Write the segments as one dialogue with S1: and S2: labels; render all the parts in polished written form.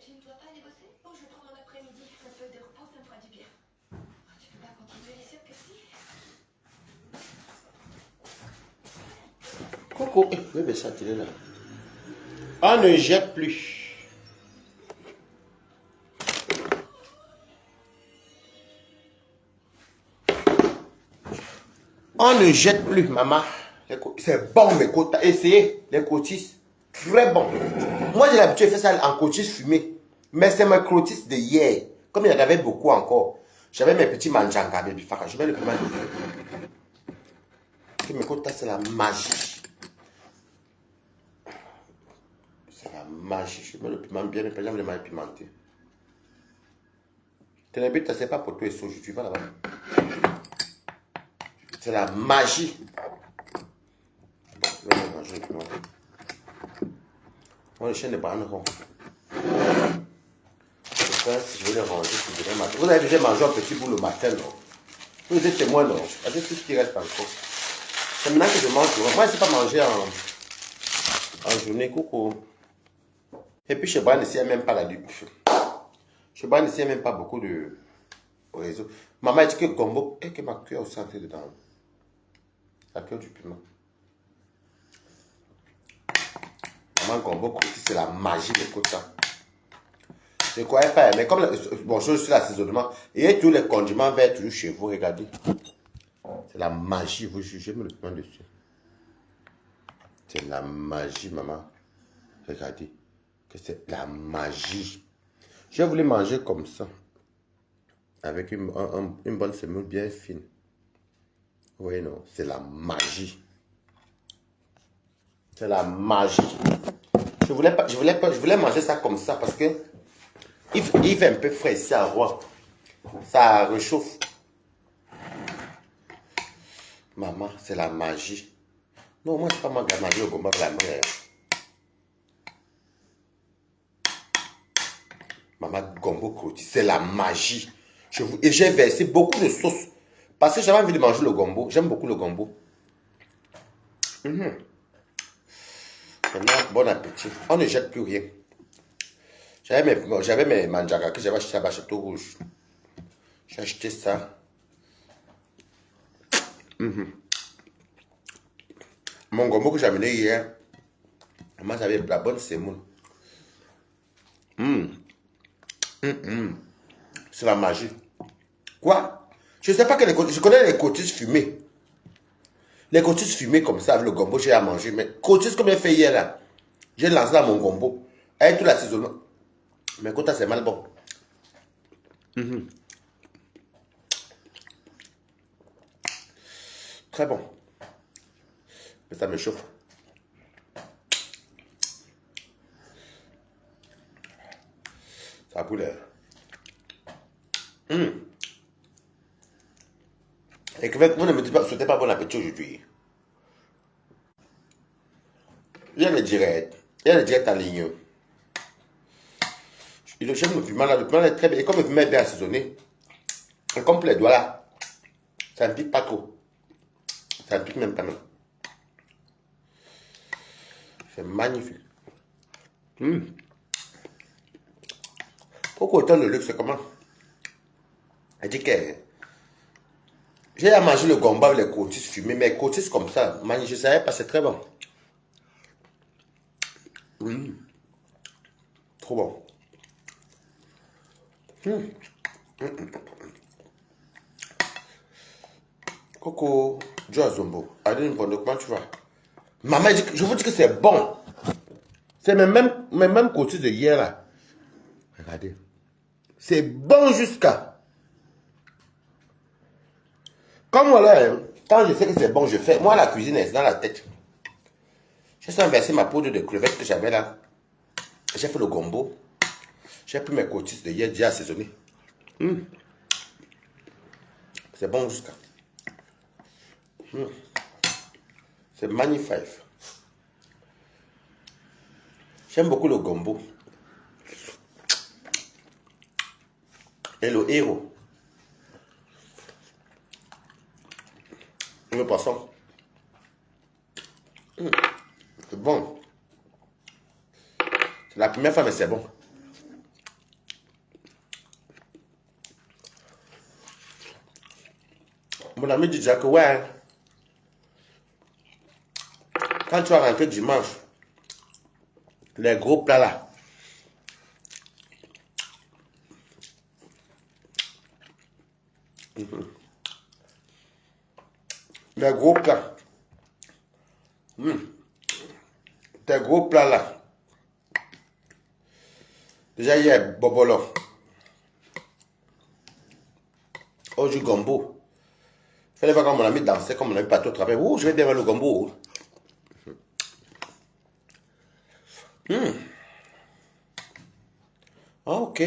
S1: Tu ne dois pas aller bosser? Oh, je prends mon après-midi. Un peu de repos, ça me fera du bien. Oh, tu peux pas continuer les siennes que si.
S2: Coco, oui, mais ça, tu es là. On ne jette plus. On ne jette plus, maman. C'est bon, mes côtes. Essayez les cotis. Très bon. Moi, j'ai l'habitude de faire ça en cotis fumé. Mais c'est mes cotis de hier. Comme il y en avait beaucoup encore. J'avais mes petits manjanga, baby faka. Je mets le piment dessus. Mes côtes, c'est la magie. C'est la magie. Je mets le piment bien, le piment vraiment pimenté. Ton habit, c'est pas pour toi et ça. Tu vas là-bas. C'est la magie. Bon, je vais manger le piment. Moi, les chaînes de bananes. Si je veux les ranger pour demain matin. Vous avez déjà mangé un petit bout le matin, non? Vous êtes témoin, non? Avec tout ce qui reste encore. C'est maintenant que je mange. Moi, je ne sais pas manger en journée, coucou. Et puis, chez Bran, ici, il n'y a même pas la dupe. Chez Bran, ici, il n'y a même pas beaucoup de réseau. Maman, elle dit que gombo, et que ma cuillère aussi entrée dedans. La cuillère du piment. Maman, gombo, c'est la magie de tout ça. Je ne croyais pas, mais comme bon, je suis l'assaisonnement, et tous les condiments verts toujours chez vous, regardez. C'est la magie, vous jugez, me le piment dessus. C'est la magie, maman. Regardez, que c'est la magie. Je voulais manger comme ça, avec une bonne semoule bien fine. Vous voyez, non, c'est la magie. C'est la magie. Je voulais manger ça comme ça parce que il fait un peu frais ici à Rouen. Ça réchauffe. Maman, c'est la magie. Non, moi, c'est pas moi qui ai mangé au gomba pour la mère. Maman, gombo croti, c'est la magie. Et j'ai versé beaucoup de sauce. Parce que j'avais envie de manger le gombo. J'aime beaucoup le gombo. Maintenant, bon appétit. On ne jette plus rien. J'avais mes manjaga que j'avais acheté à Château Rouge. J'ai acheté ça. Mon gombo que j'ai amené hier, moi j'avais la bonne semoule. C'est la magie. Quoi? Je ne sais pas que je connais les cotis fumés. Les cotis fumés comme ça avec le gombo, j'ai à manger. Mais cotis comme j'ai fait hier là, j'ai lancé dans mon gombo. Avec tout l'assaisonnement. Mais quand c'est mal bon. Très bon. Mais ça me chauffe. Ça brûle. Et que vous ne me dites pas, souhaitez pas bon appétit aujourd'hui. Il y a les directs. Il y a les directs en ligne. J'aime le piment là. Le piment est très bien. Et comme le piment est bien assaisonné, et comme pour les doigts là, ça ne pique pas trop. Ça ne pique même pas non. C'est magnifique. Pourquoi autant de luxe, c'est comment? Elle dit que j'ai à manger le gomba avec les cotis fumés, mais cotis comme ça, je ne savais pas, c'est très bon. Trop bon. Coco, Joe Zombo, Adeline Pondo, comment tu vas? Maman, je vous dis que c'est bon. C'est mes mêmes cotis de hier là. Regardez. C'est bon jusqu'à. Comme voilà, quand je sais que c'est bon, je fais. Moi, la cuisine est dans la tête. J'ai inversé ma poudre de crevettes que j'avais là. J'ai fait le gombo. J'ai pris mes cotis de hier déjà assaisonnés. C'est bon jusqu'à. C'est magnifique. J'aime beaucoup le gombo. Et le héros. Le poisson. C'est bon. C'est la première fois, mais c'est bon. Mon ami dit déjà que ouais, quand tu vas rentrer dimanche, les gros plats là, les gros plats, tes gros plats là, déjà hier, bobolo, oh du gombo. Fallait voir quand mon ami dansait, comme mon ami partout au travail. Ouh, je vais bien voir le gombo. Ah, ok.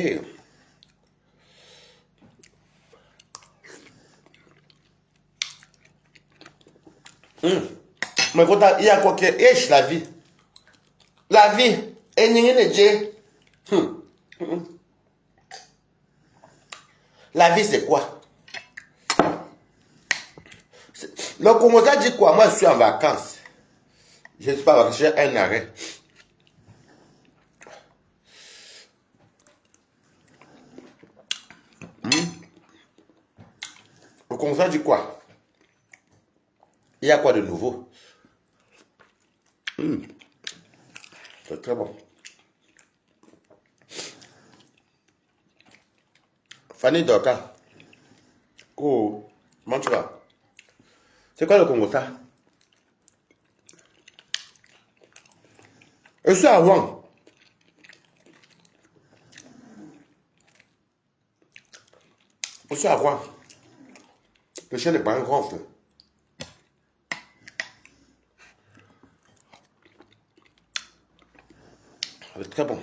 S2: Mais quand il y a quoi que la vie. La vie. Et n'y a Dieu. La vie, c'est quoi? Le Congolais dit quoi? Moi, je suis en vacances. Je ne suis pas en vacances, j'ai un arrêt. Le Congolais dit quoi? Il y a quoi de nouveau? C'est très bon. Fanny Doka. Oh, comment tu vas? C'est quoi le Congolais? Je suis à Rouen. Je suis à Rouen. Le chien n'est pas un grand feu. C'est très bon.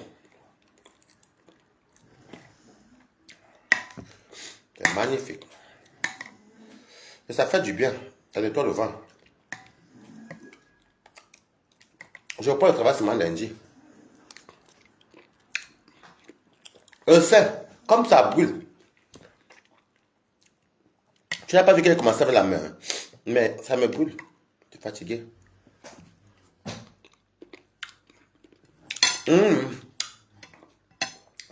S2: C'est magnifique. Et ça fait du bien. Ça nettoie le ventre. Je reprends le travail seulement lundi. Le sein, comme ça brûle. Tu n'as pas vu qu'elle commençait avec la main. Mais ça me brûle. Je suis fatigué.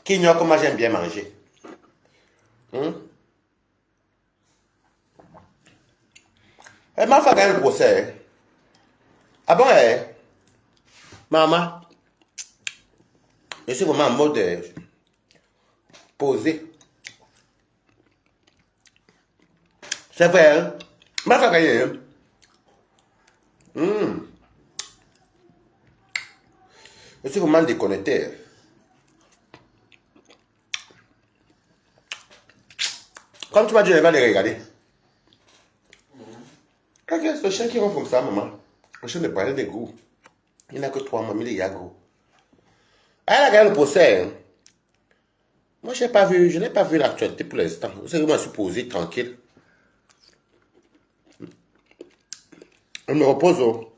S2: Qui ignore comment j'aime bien manger. Elle m'a fait gagner le procès. Ah bon, maman, je suis vraiment en mode posé. C'est vrai, hein? M'a fait gagner. Je suis vraiment déconnecté. Comme tu m'as dit, elle va les regarder. Ok, c'est le chien qui rentre comme ça, maman. Le chien ne parlait des goûts. Il n'a que 3 mois, mais il est gros. Elle a gagné le procès. Hein. Moi, je n'ai pas vu l'actualité pour l'instant. Vous savez, moi, je suis posé tranquille. Je me repose. Oh.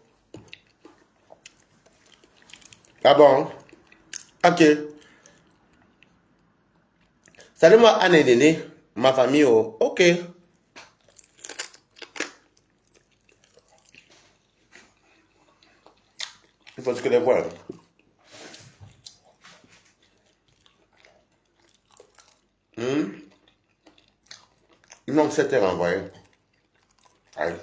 S2: Ah bon? Ok. Salut, moi, Anne et Néné. Ma famille. Oh. Ok. Il faut que les voir. Non, c'était renvoyé. Aïe.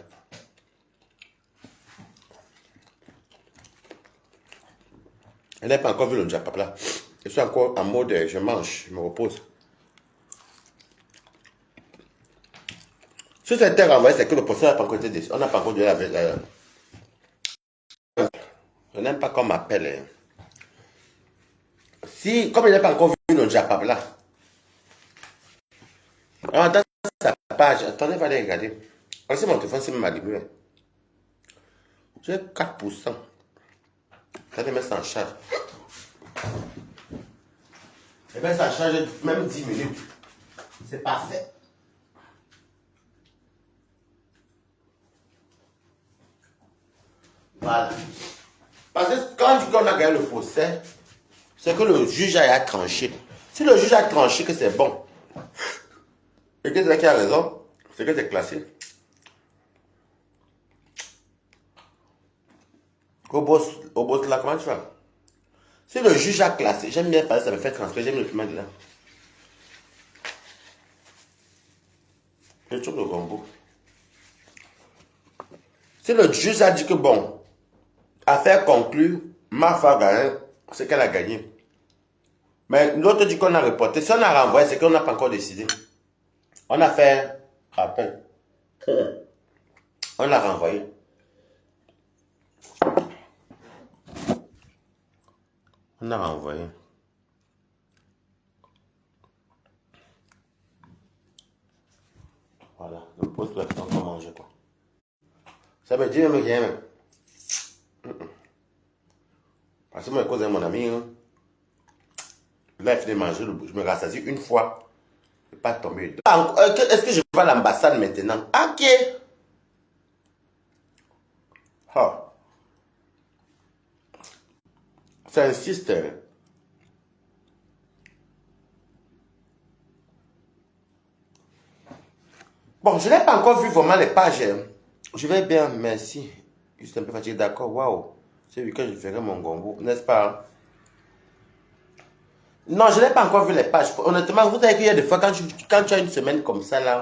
S2: Elle n'a pas encore vu le Japapla. Je suis encore en mode je mange, je me repose. Si c'était renvoyé, c'est que le procès n'a pas encore été décidé. On n'a pas encore dit la. Je n'aime pas qu'on m'appelle. Hein. Si, comme il n'a pas encore vu le Japapla. Alors, dans sa page, attendez, va aller regarder. Regardez mon téléphone, c'est même allumé. J'ai 4%. Regardez, mettre ça en charge. Et bien, ça charge même 10 minutes. C'est parfait. Voilà. Parce que quand on a gagné le procès, c'est que le juge a tranché. Si le juge a tranché que c'est bon, et que c'est là qui a raison, c'est que c'est classé. Au boss là, comment tu fais? Si le juge a classé, j'aime bien parler, ça me fait transférer, j'aime le piment de là. Le truc de gombo. Si le juge a dit que bon, affaire conclue, ma femme a gagné, c'est qu'elle a gagné. Mais l'autre dit qu'on a reporté. Si on a renvoyé, c'est qu'on n'a pas encore décidé. On a fait appel. On l'a renvoyé. On a renvoyé. Voilà. Donc pose la question pour manger quoi. Ça me dit même rien même. Parce que moi, cause de mon ami, hein, là, il finit de manger, je me rassasie une fois. Je ne vais pas tomber. Est-ce que je vais à l'ambassade maintenant? Ok. Ah. Ça insiste. Bon, je n'ai pas encore vu vraiment les pages. Je vais bien, merci. Juste un peu fatigué, d'accord. Waouh. Ce week-end, je ferai mon gombo, n'est-ce pas? Non, je n'ai pas encore vu les pages. Honnêtement, vous savez qu'il y a des fois, quand tu as une semaine comme ça, là,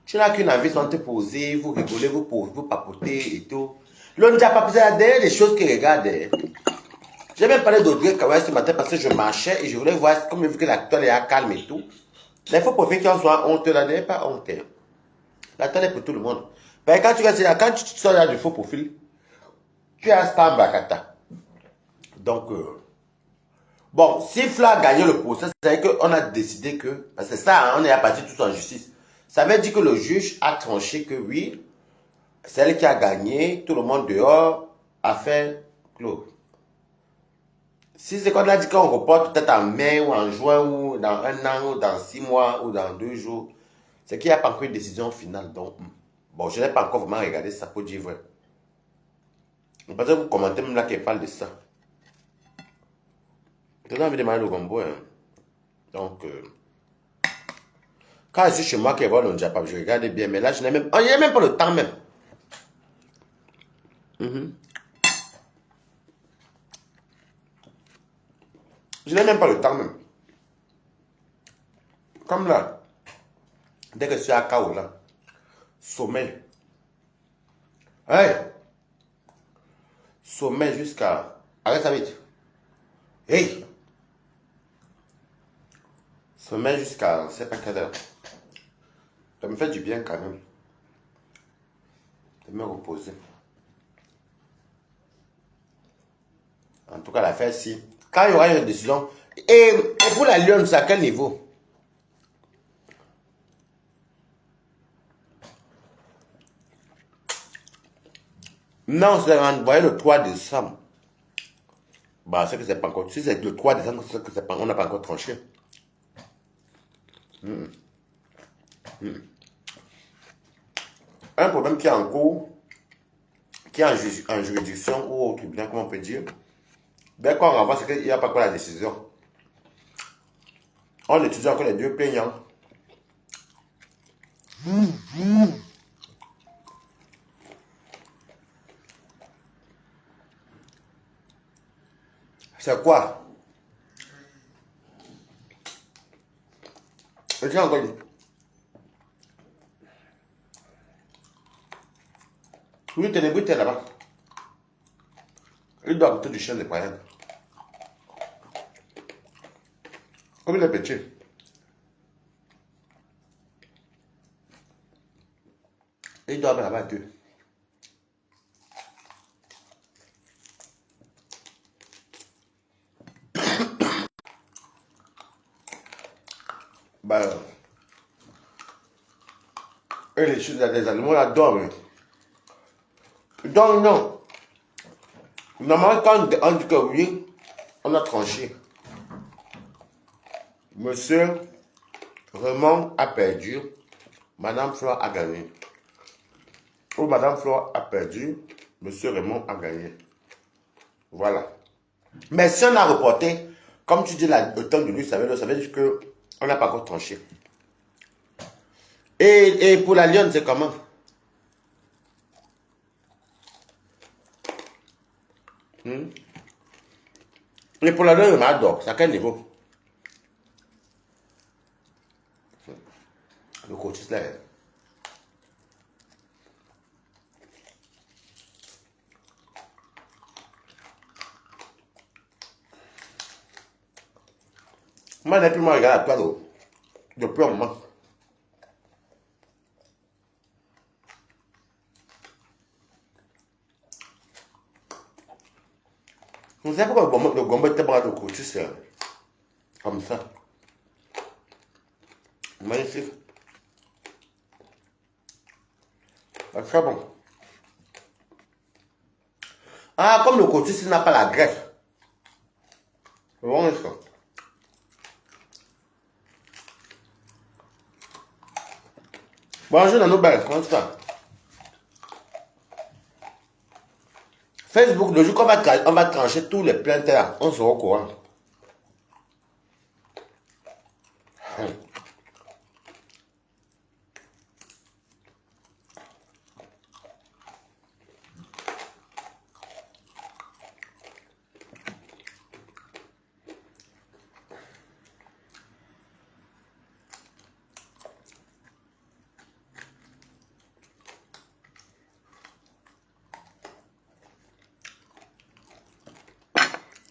S2: tu n'as qu'une envie de te poser, vous rigolez, vous papotez et tout. L'on n'a pas posé derrière les choses qui regardent. J'ai même parlé d'Audrey Kawai ce matin parce que je marchais et je voulais voir, comme j'ai vu que l'acteur est calme et tout. Mais il faut profiter qu'on soit honteux, là, n'est pas honteux. L'acteur est pour tout le monde. Mais quand tu sors là du faux profil, tu as Stan Bakata. Donc, bon, si Fla a gagné le procès, c'est qu'on a décidé que, parce que ça, on est parti tous en justice. Ça veut dire que le juge a tranché que oui, c'est elle qui a gagné, tout le monde dehors, affaire clos. Si c'est qu'on a dit qu'on reporte peut-être en mai ou en juin ou dans un an ou dans 6 mois ou dans 2 jours, c'est qu'il n'y a pas encore une décision finale. Donc, bon, je n'ai pas encore vraiment regardé ça pour dire vrai. Parce que vous commentez même là qu'elle parle de ça. J'ai envie de manger le gombo. Hein. Donc, quand je suis chez moi, qu'elle voit le Japap, je regarde bien. Mais là, je n'ai même pas le temps même. Je n'ai même pas le temps même. Comme là, dès que je suis à KO là, sommeil. Hey! Sommeil jusqu'à... Arrête ça vite. Hey! Sommeil jusqu'à... Je sais pas quelle heure. Ça me fait du bien quand même. De me reposer. En tout cas, l'affaire si. Quand il y aura une décision. Et pour la Lyon, c'est à quel niveau? Non, c'est envoyé le 3 décembre. Bah, c'est que c'est pas encore. Si c'est le 3 décembre, c'est que c'est pas, on n'a pas encore tranché. Un problème qui est en cours, qui est en juridiction ou au tribunal, comment on peut dire. Dès qu'on renvoie, c'est qu'il n'y a pas encore la décision. On étudie encore les deux plaignants. C'est quoi? J'ai encore dit. Oui, t'es débrouillé, t'es là-bas. Il doit goûter du chien de païen. Comme il est petit. Il doit là-bas deux. Bah, et les choses des animaux là dorment. Donc non. Normalement, quand on dit que oui, on a tranché. Monsieur Raymond a perdu. Madame Flore a gagné. Ou Madame Flore a perdu. Monsieur Raymond a gagné. Voilà. Mais si on a reporté, comme tu dis là, le temps de lui, ça veut dire qu'on n'a pas encore tranché. Et pour la lionne, c'est comment? Et pour la lionne, je m'adore. C'est à quel niveau? Le coach là. Moi, je n'ai plus moi regarder la toile depuis un moment. Je ne sais pas pourquoi le gombo était bon de côté, c'est comme ça. Magnifique. C'est très bon. Ah, comme le côté, il n'a pas la graisse. C'est bon, ça. Bonjour, Nano Belle, comment ça? Facebook, le jour qu'on va trancher tous les plaintes là, on sera au courant.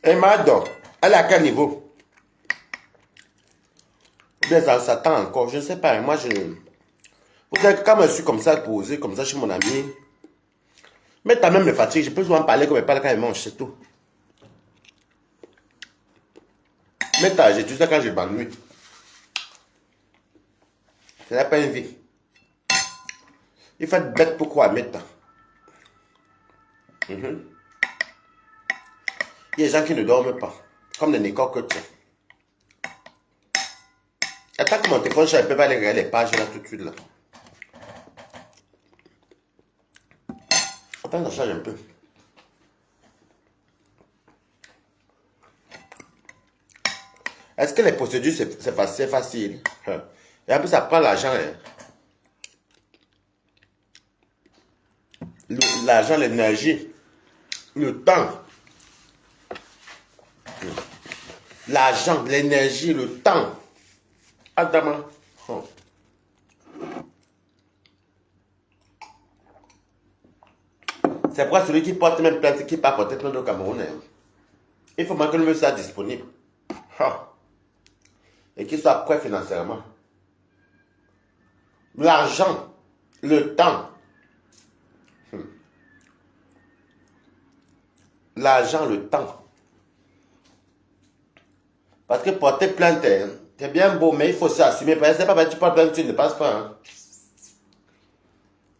S2: Et Madon, elle est à quel niveau? Bien, ça s'attend encore, je ne sais pas. Moi, vous savez, quand je suis comme ça, posé, comme ça, chez mon ami, mais t'as même me fatigue, je peux souvent parler comme elle parle quand elle mange, c'est tout. Mais j'ai tout ça quand je m'ennuie. Ce n'est pas une vie. Il faut être bête pour quoi mettre. Il y a des gens qui ne dorment pas, comme les Nicole que tu as. Attends que mon téléphone, je peux pas aller regarder les pages là tout de suite là. Attends, ça change un peu. Est-ce que les procédures c'est facile? Et en plus ça prend l'argent. L'argent, l'énergie, le temps. L'argent, l'énergie, le temps. Adama. C'est pourquoi celui qui porte même plainte, qui part porter plainte au Cameroun, il faut que le soit disponible. Et qu'il soit prêt financièrement. L'argent, le temps. L'argent, le temps. Parce que porter plainte, c'est bien beau, mais il faut s'assumer. Parce que c'est pas parce que tu portes plainte que tu ne passes pas. Hein.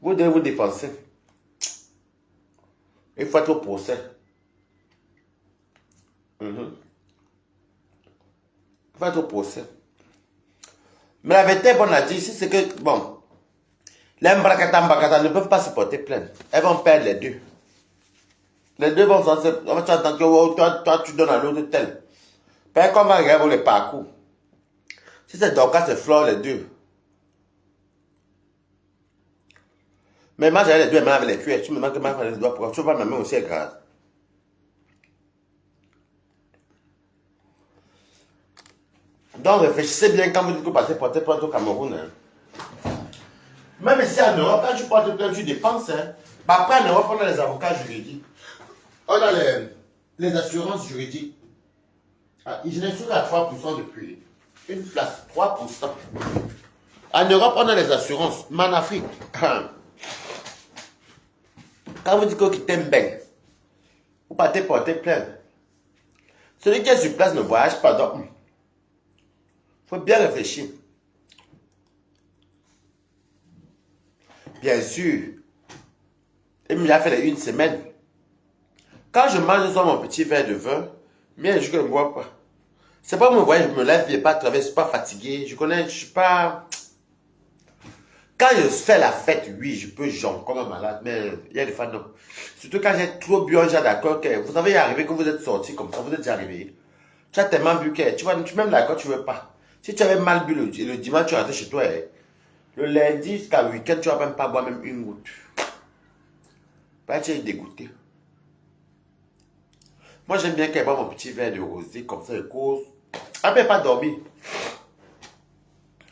S2: Vous devez vous dépenser. Il faut être au procès. Il faut être au procès. Mais la vérité, on a dit ici, c'est que, bon, les Mbrakata ne peuvent pas se porter plainte. Elles vont perdre les deux. Les deux vont s'en sortir. On va t'entendre que oh, toi, tu donnes à l'autre tel. Puis qu'on va regarder le parcours. Si c'est Dorcas, c'est Flore, les deux. Mais moi, j'avais les deux, mais avec les cuirs. Tu me demandes que ma les doigts pour. Tu vois, ma main aussi est grave. Donc, réfléchissez bien quand vous dites que vous passez porter plainte au Cameroun. Hein. Même ici en Europe, quand tu portes plainte, tu dépenses. Hein. Bah, après, en Europe, on a les avocats juridiques. On a les assurances juridiques. Ah, je ne suis qu'à 3% depuis une place. 3%. En Europe, on a les assurances. Mais en Afrique, quand vous dites que vous quittez Mbeng, vous partez porter plainte. Celui qui est sur place ne voyage pas. Donc, il faut bien réfléchir. Bien sûr, il m'a fait une semaine. Quand je mange sur mon petit verre de vin, bien, je ne bois pas. C'est pas mon voyage, je me lève, je ne vais pas travailler, je ne suis pas fatigué. Je connais, je ne suis pas. Quand je fais la fête, oui, je peux joncer comme un malade, mais il y a des fois non. Surtout quand j'ai trop bu, j'ai d'accord que vous savez, il est arrivé que vous êtes sorti comme ça, vous êtes déjà arrivé. Tu as tellement bu que tu vois, tu même d'accord, tu ne veux pas. Si tu avais mal bu le dimanche, tu rentres chez toi. Le lundi jusqu'à le week-end, tu ne vas même pas boire même une goutte. Bah, tu es dégoûté. Moi, j'aime bien qu'elle boit mon petit verre de rosé, comme ça, je cause. Après, pas dormir.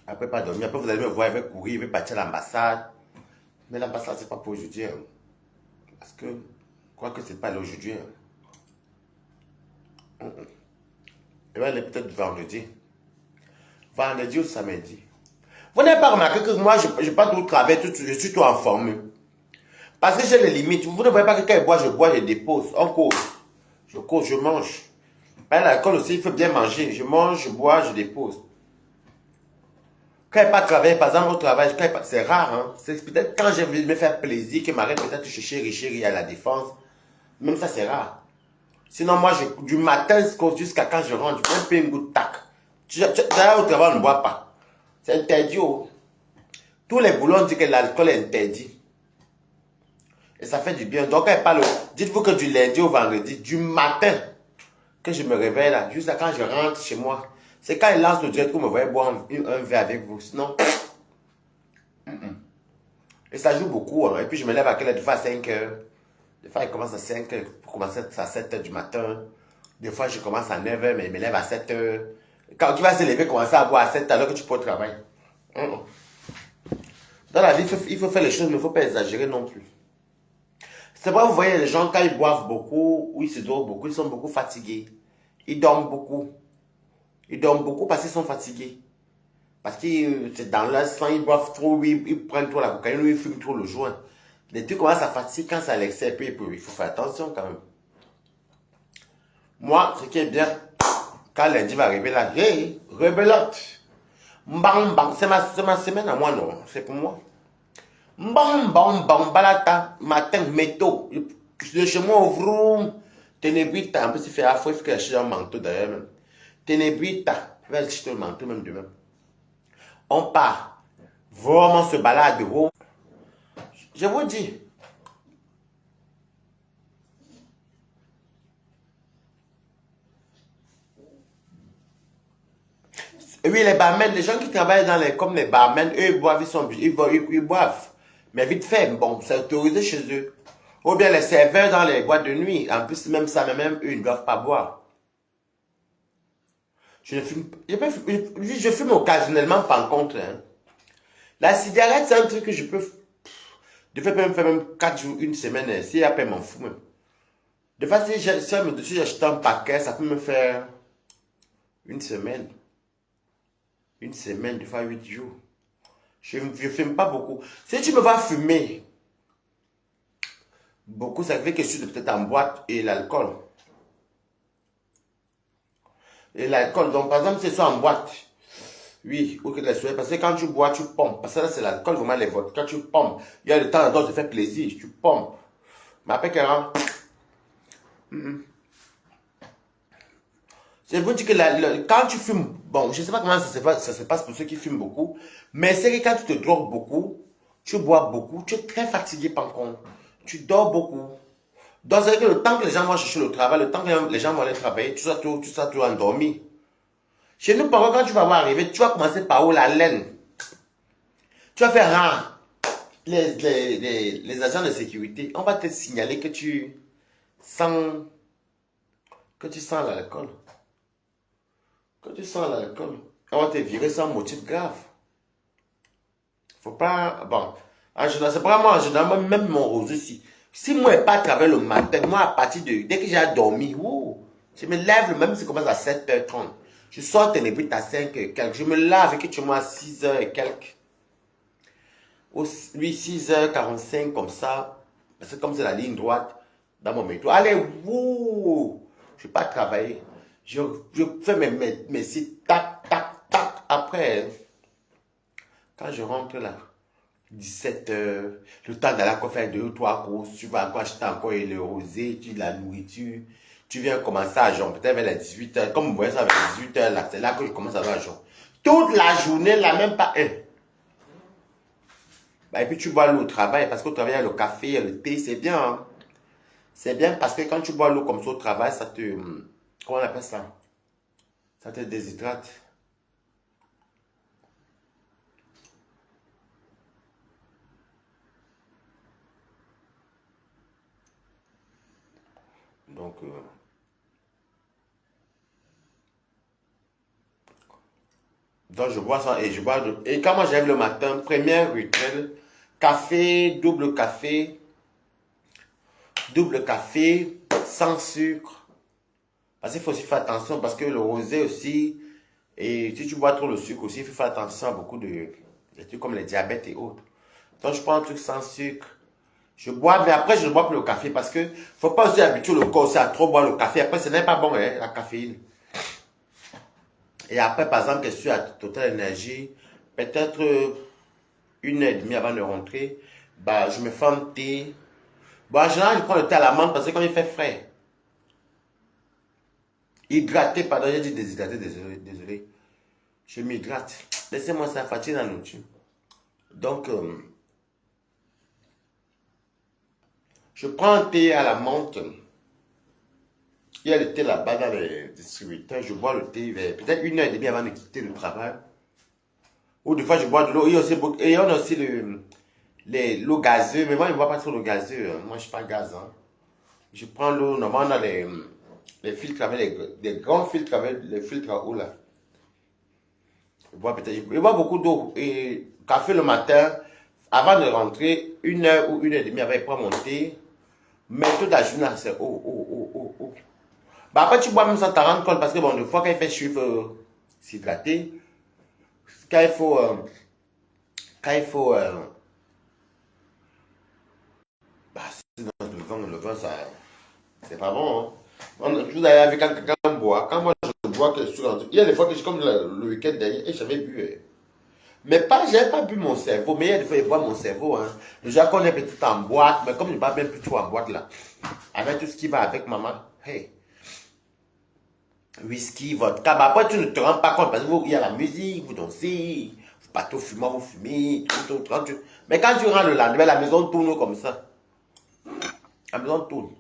S2: Après, pas dormir. Après, vous allez me voir, je vais courir, je vais partir à l'ambassade. Mais l'ambassade, c'est pas pour aujourd'hui. Hein. Parce que, je crois que c'est pas aujourd'hui. Hein. Elle va aller peut-être vendredi. Vendredi ou samedi. Vous n'avez pas remarqué que moi, je pas tout travail, je suis tout informé. Parce que j'ai les limites. Vous ne voyez pas que quand je bois, je dépose. On cause. Je cause, je mange. Ben, l'alcool aussi, il faut bien manger. Je mange, je bois, je dépose. Quand il n'y a pas de travail, par exemple, au travail, c'est rare. Hein? C'est peut-être quand j'ai envie de me faire plaisir que m'arrête peut-être chez chéri à la défense. Même ça, c'est rare. Sinon, moi, du matin jusqu'à quand je rentre, je prends un goutte tac. D'ailleurs, au travail, on ne boit pas. C'est interdit. Oh. Tous les boulons disent que l'alcool est interdit. Et ça fait du bien. Donc, elle parle. Dites-vous que du lundi au vendredi, du matin, que je me réveille là, jusqu'à quand je rentre chez moi. C'est quand il lance le direct que vous me voyez boire un verre avec vous. Sinon. Et ça joue beaucoup. Hein. Et puis, je me lève à quelle heure? Des fois à 5 heures. Des fois, il commence à 5 heures pour commencer à 7 heures du matin. Des fois, je commence à 9 heures, mais il me lève à 7 heures. Quand tu vas se lever, commencer à boire à 7 heures alors que tu peux au travail. Dans la vie, il faut faire les choses, mais il ne faut pas exagérer non plus. C'est vrai, vous voyez, les gens, quand ils boivent beaucoup, ou ils se dorment beaucoup, ils sont beaucoup fatigués. Ils dorment beaucoup. Ils dorment beaucoup parce qu'ils sont fatigués. Parce que c'est dans leur sang, ils boivent trop, ils prennent trop la cocaïne, ils fument trop le joint. Les trucs commencent à fatiguer quand c'est à l'excès, puis il faut faire attention quand même. Moi, ce qui est bien, quand lundi va arriver là, hey, rebelote. Mbang, bang, c'est ma semaine à moi, non, c'est pour moi. Mbang, bang, bang, balata, matin, métaux. De chez moi, au vroom, ténébrita, en plus il fait afro, il faut que j'achète un manteau d'ailleurs même. Ténébrita, je vais acheter le manteau même demain. On part, vraiment se balade, je vous dis. Oui, les barmen, les gens qui travaillent comme les barmen, eux, ils boivent, ils boivent. Mais vite fait, bon, c'est autorisé chez eux. Ou bien les serveurs dans les boîtes de nuit. En plus, même ça, même eux, ils ne doivent pas boire. Je ne fume, je fume occasionnellement, par contre. Hein. La cigarette, c'est un truc que je peux. Je peux même faire même 4 jours, une semaine. Si après, m'en fous même. De toute façon, si j'achète un paquet, ça peut me faire une semaine. Une semaine, des fois 8 jours. Je ne fume pas beaucoup. Si tu me vas fumer, beaucoup, ça fait que je suis peut-être en boîte et l'alcool. Et l'alcool, donc par exemple, c'est ça en boîte. Oui, ou que les soirées, parce que quand tu bois, tu pompes. Parce que là, c'est l'alcool, vraiment les votes. Quand tu pompes, il y a le temps de te faire plaisir, tu pompes. Mais après, je vous dis que quand tu fumes, bon, je ne sais pas comment ça se passe pour ceux qui fument beaucoup, mais c'est que quand tu te drogues beaucoup, tu bois beaucoup, tu es très fatigué par contre. Tu dors beaucoup. Donc, c'est que le temps que les gens vont chercher le travail, le temps que les gens vont aller travailler, tu seras tout endormi. Chez nous, par contre, quand tu vas arriver, tu vas commencer par où la laine. Tu vas faire rare. Les agents de sécurité, on va te signaler que tu sens l'alcool. Que tu sens l'alcool. On va te virer sans motif grave. Faut pas. Bon. En général, c'est vraiment en général, même mon rosé ici. Si moi, je n'ai pas travaillé le matin, moi, à partir de. Dès que j'ai dormi, je me lève, même si ça commence à 7h30. Je sors ténébrite à 5h et quelques. Je me lave et que tu moi à 6h et quelques. Oui, 6h45 comme ça. Parce que comme c'est la ligne droite dans mon métro. Allez, je ne vais pas travailler. Je fais mes sites, tac, tac, tac. Après, quand je rentre là, 17h, le temps d'aller encore faire 2 ou 3 courses, tu vas encore acheter encore le rosé, tu la nourriture. Tu viens commencer à jeûner, peut-être vers les 18h. Comme vous voyez ça, vers les 18h, là, c'est là que je commence à jeûner. Toute la journée, là, même pas un. Bah, et puis tu bois l'eau au travail, parce qu'au travail, il y a le café, il y a le thé, c'est bien. Hein? C'est bien parce que quand tu bois l'eau comme ça au travail, ça te... Comment on appelle ça? Ça te déshydrate. Donc je bois ça et je bois... Et quand moi j'arrive le matin, première rituel, double café, sans sucre. Parce qu'il faut aussi faire attention parce que le rosé aussi, Et si tu bois trop le sucre aussi, il faut faire attention à beaucoup de trucs comme les diabètes et autres. Donc, je prends un truc sans sucre. Je bois, mais après, je ne bois plus le café parce que faut pas aussi habituer le corps aussi à trop boire le café. Après, ce n'est pas bon, hein, la caféine. Et après, par exemple, que je suis à Total Énergie, peut-être 1h30 avant de rentrer, bah, je me fais un thé. Bon, en général, je prends le thé à la menthe parce que comme il fait frais. Hydraté, pardon, j'ai dit déshydraté, désolé. Je m'hydrate. Laissez-moi ça, fatigue la nourriture. Donc, je prends un thé à la menthe. Il y a le thé là-bas dans les distributeurs. Je bois le thé vers peut-être 1h30 avant de quitter le travail. Ou des fois, je bois de l'eau. Et on a aussi l'eau gazeuse. Mais moi, je ne bois pas trop l'eau gazeuse. Moi, je ne suis pas gaz. Hein. Je prends l'eau. Normalement, on a les filtres avec des grands filtres avec les filtres à eau là. Je bois beaucoup d'eau. Et café le matin, avant de rentrer, 1h ou 1h30 avant, je prends mon thé. Mais toute la journée, c'est eau. Bah après, tu bois même sans t'en rendre compte parce que bon, des fois, quand il fait chaud, il faut s'hydrater. Quand il faut. Bah, c'est dans le vin, ça. C'est pas bon. Hein. Vous avez vu quand quelqu'un boit. Quand moi, je bois, que je suis rendu. Il y a des fois que je, comme le week-end dernier, et j'avais bu. Mais pas, j'avais pas bu mon cerveau. Mais il y a des fois, il boit mon cerveau. Hein. Déjà qu'on est petit en boîte, mais comme je ne bois même plus trop en boîte là, avec tout ce qui va avec maman, hey. Whisky, vodka, bah après tu ne te rends pas compte parce qu'il y a la musique, vous dansez, vous partez au fumeur, vous fumez, tout. Mais quand tu rentres le lendemain, la maison tourne comme ça. La maison tourne.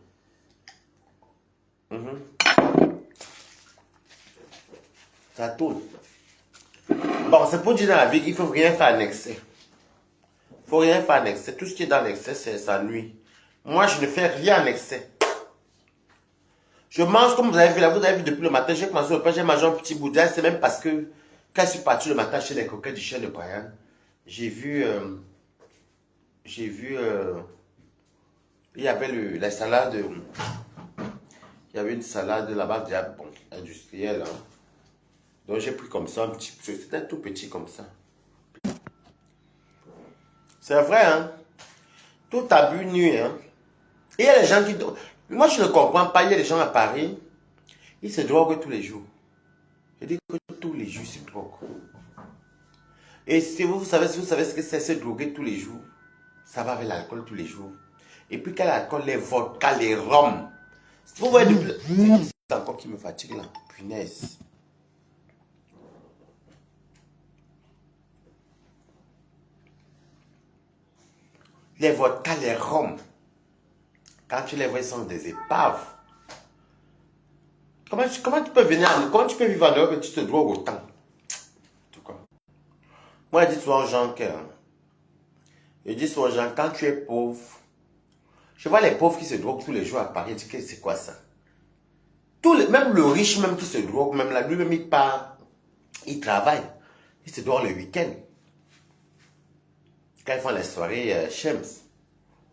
S2: Ça tourne. Bon, c'est pour dire dans la vie qu'il ne faut rien faire en excès. Il ne faut rien faire en excès. Tout ce qui est dans l'excès, ça nuit. Moi, je ne fais rien en excès. Je mange comme vous avez vu depuis le matin, j'ai commencé le pain, j'ai mangé un petit boudin. C'est même parce que quand je suis parti le matin chez les coquettes du chien de Brian, j'ai vu, il y avait la salade, il y avait une salade là-bas, bon, industrielle. Hein. Donc j'ai pris comme ça un petit peu, c'était tout petit comme ça. C'est vrai, hein. Tout abus nuit, hein. Et il y a des gens qui... Moi, je ne comprends pas, il y a des gens à Paris, ils se droguent tous les jours. Je dis que tous les jours, ils se droguent. Et si vous savez ce que c'est se droguer tous les jours, ça va avec l'alcool tous les jours. Et puis quand l'alcool, les vodkas, les rhums. Vous voyez, c'est encore qui me fatigue là. Punaise. Les vodkas, les rhums. Quand tu les vois, ils sont des épaves. Comment tu peux vivre en Europe et tu te drogues autant? En tout cas. Moi, je dis souvent aux gens quand tu es pauvre, je vois les pauvres qui se droguent tous les jours à Paris, je dis que c'est quoi ça? Même le riche même qui se drogue, même là, lui-même il part, il travaille, il se drogue le week-end. Quand ils font les soirées Shems.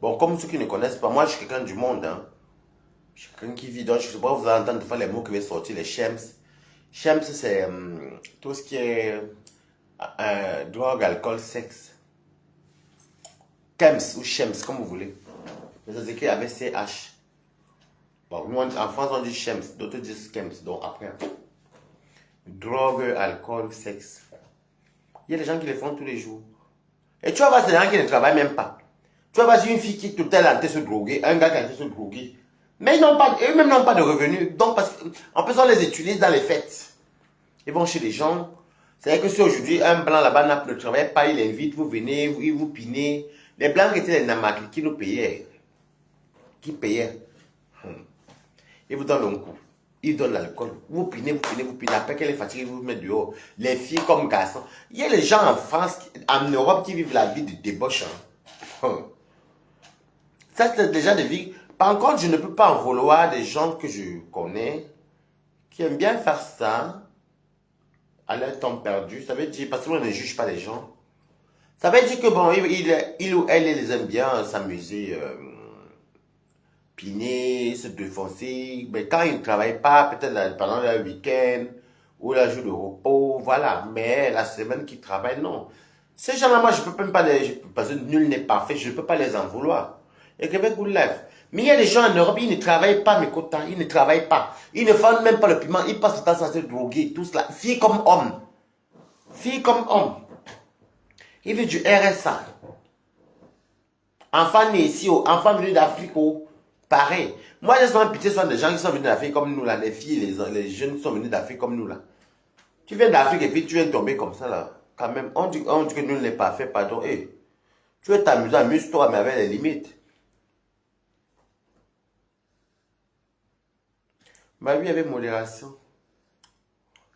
S2: Bon, comme ceux qui ne connaissent pas, moi je suis quelqu'un du monde, hein. Je suis quelqu'un qui vit, donc je ne sais pas, vous allez entendre faire les mots qui vont sortir, les Shems. Shems, c'est tout ce qui est drogue, alcool, sexe. Kems ou Shems, comme vous voulez. Mais ça s'écrit avec CH. Bon, nous en France on dit Shems, d'autres disent Kems, donc après. Drogue, alcool, sexe. Il y a des gens qui les font tous les jours. Et tu vas voir, c'est des gens qui ne travaillent même pas. Tu vas voir, c'est une fille qui tout à l'heure se droguer, un gars qui a se droguer. Mais eux-mêmes n'ont pas de revenus. Donc, parce qu'en plus, on les utilise dans les fêtes. Ils vont chez les gens. C'est-à-dire que si aujourd'hui, un blanc là-bas ne travaille pas, il invite, vous venez, ils vous pinez. Les blancs qui étaient les namakis qui nous payaient. Qui payaient. Ils vous donnent un coup. Ils donnent l'alcool. Vous pinez. Après qu'elle est fatiguée, vous mettez dehors. Les filles comme garçons. Il y a les gens en France, en Europe, qui vivent la vie de débauche. Hein. Ça, c'est déjà des vies. Par contre, je ne peux pas en vouloir des gens que je connais qui aiment bien faire ça à leur temps perdu. Ça veut dire, parce que moi, je ne juge pas les gens. Ça veut dire que bon, il ou elle, les aime bien s'amuser, piner, se défoncer. Mais quand ils ne travaillent pas, peut-être pendant leur week-end, ou la jour de repos, voilà. Mais la semaine qui travaille, non. Ces gens-là, moi, je peux même pas parce que nul n'est parfait, je ne peux pas les en vouloir. Et Québec vous lève. Mais il y a des gens en Europe, ils ne travaillent pas, mes quotas, ils ne travaillent pas. Ils ne vendent même pas le piment, ils passent le temps sans se droguer, tout cela. Fille comme homme. Fille comme homme. Il veut du RSA. Enfants nés ici, enfants venus d'Afrique, pareil. Moi, j'ai souvent pitié sur des gens qui sont venus d'Afrique comme nous, là. Les filles, les jeunes qui sont venus d'Afrique comme nous, là. Tu viens d'Afrique et puis tu viens tomber comme ça, là. Quand même, on dit que nous ne l'avons pas fait, pardon. Hey, tu veux t'amuser, amuse-toi, mais avec les limites. Ma vie avec modération.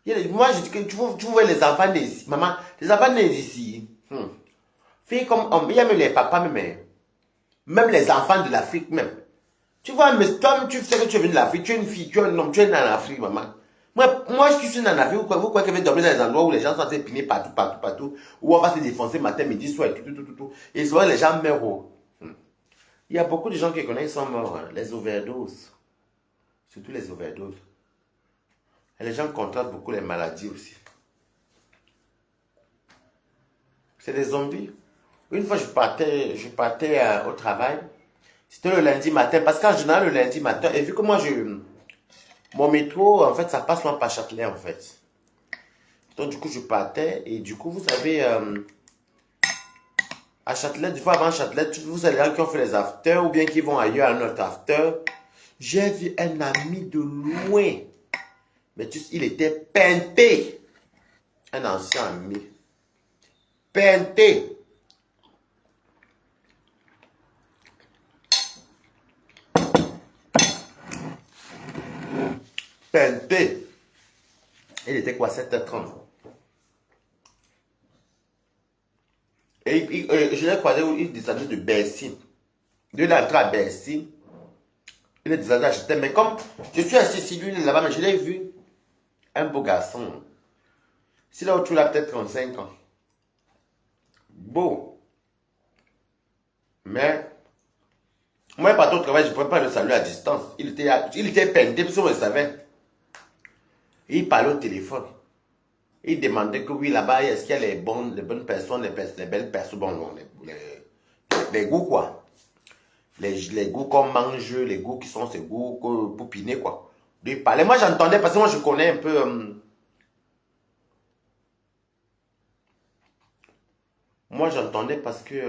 S2: Moi, je dis que tu vois les enfants nés ici. Maman, les enfants nés ici. Filles comme hommes, il y a même les papas, même les enfants de l'Afrique, même. Tu vois, mais toi, tu sais que tu es venu de l'Afrique, tu es une fille, tu es un homme, tu es né en Afrique, maman. Moi, je suis né en Afrique, vous croyez que je vais dormir dans des endroits où les gens sont épinés partout, partout, partout, où on va se défoncer matin, midi, soir, tout. Et souvent, les gens meurent. Il y a beaucoup de gens qui connaissent qui sont morts, hein, les overdoses. Surtout les overdoses. Et les gens contractent beaucoup les maladies aussi. C'est des zombies. Une fois, je partais au travail. C'était le lundi matin, parce qu'en général, le lundi matin, et vu que moi, mon métro, en fait, ça passe loin par Châtelet, en fait. Donc, du coup, je partais, et du coup, vous savez, à Châtelet, du fois avant Châtelet, vous avez des gens qui ont fait les afters, ou bien qui vont ailleurs à notre after. J'ai vu un ami de loin, mais il était peinté. Un ancien ami. Peinté. Peinté. Il était quoi, 7h30. Et je l'ai croisé où il descendait de Bercy. Il est entré à Bercy. Il est descendu à Châtelet. Mais comme je suis assis ici, lui, il est là-bas, mais je l'ai vu. Un beau garçon. S'il a autour, il a peut-être 35 ans. Beau. Mais, moi, partout au travail, je ne pourrais pas le saluer à distance. Il était peinté, parce qu'on le savait. Il parlait au téléphone. Il demandait que oui, là-bas, est-ce qu'il y a les bonnes personnes, les belles personnes, bon, non, les goûts, quoi. Les goûts qu'on mange, les goûts qui sont ces goûts poupinés, quoi. Il parlait. Moi, j'entendais, parce que moi, je connais un peu. Moi, j'entendais parce que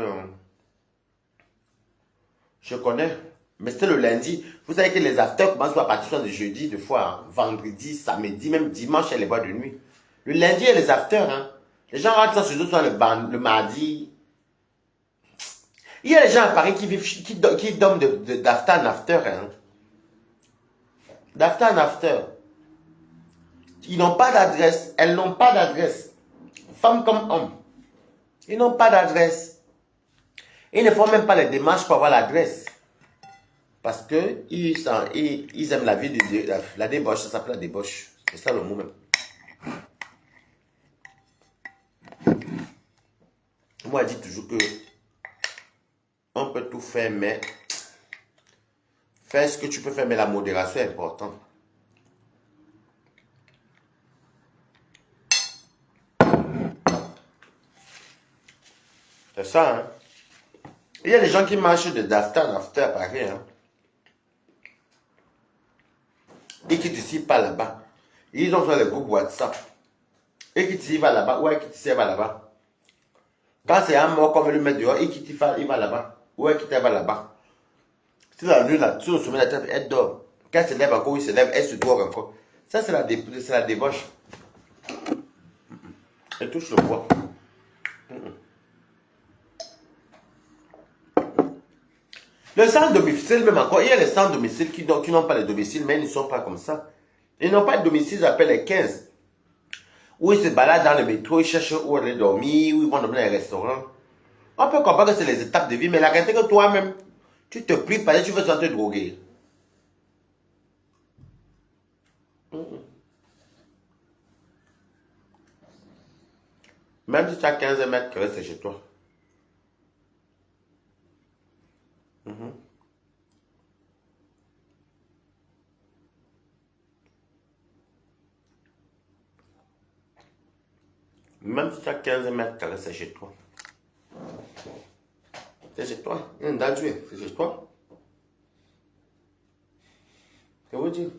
S2: je connais. Mais c'était le lundi. Vous savez que les afters commencent à partir de jeudi, de fois, hein, vendredi, samedi, même dimanche, il y a les boîtes de nuit. Le lundi, il y a les afters. Hein. Les gens rentrent ça chez eux, soit le mardi. Il y a des gens à Paris qui vivent, qui dorment d'after en after. Hein. D'after en after. Ils n'ont pas d'adresse. Elles n'ont pas d'adresse. Femmes comme hommes. Ils n'ont pas d'adresse. Ils ne font même pas les démarches pour avoir l'adresse. Parce que ils aiment la vie de la débauche. Ça s'appelle la débauche. C'est ça le mot même. Moi, je dis toujours que on peut tout faire, mais fais ce que tu peux faire, mais la modération est importante. C'est ça, hein. Il y a des gens qui marchent d'after en after à Paris, hein. Et qui ici, pas là-bas. Ils ont fait le groupe WhatsApp. Et qui ici va là-bas. Ouais, qui ici va là-bas. Quand c'est un mort comme le met dehors, et qui il va là-bas. Ouais, qui va là-bas. Si la nuit, là, sur le sommet de la tête, elle dort. Quand elle se lève encore, il se lève, elle se dort encore. Ça, c'est la débauche. Elle touche le bois. Le sans domicile, même encore, il y a les sans domicile qui n'ont pas de domicile, mais ils ne sont pas comme ça. Ils n'ont pas de domicile, ils appellent les 15. Où ils se baladent dans le métro, ils cherchent où aller dormir, où ils vont dormir dans les restaurants. On peut comprendre que c'est les étapes de vie, mais la réalité que toi-même, tu te prives parce que tu veux te droguer. Même si tu as 15 mètres carrés, c'est chez toi. Même si tu as 15 mètres carrés, c'est chez toi. C'est chez toi. C'est chez toi. Je vous dis.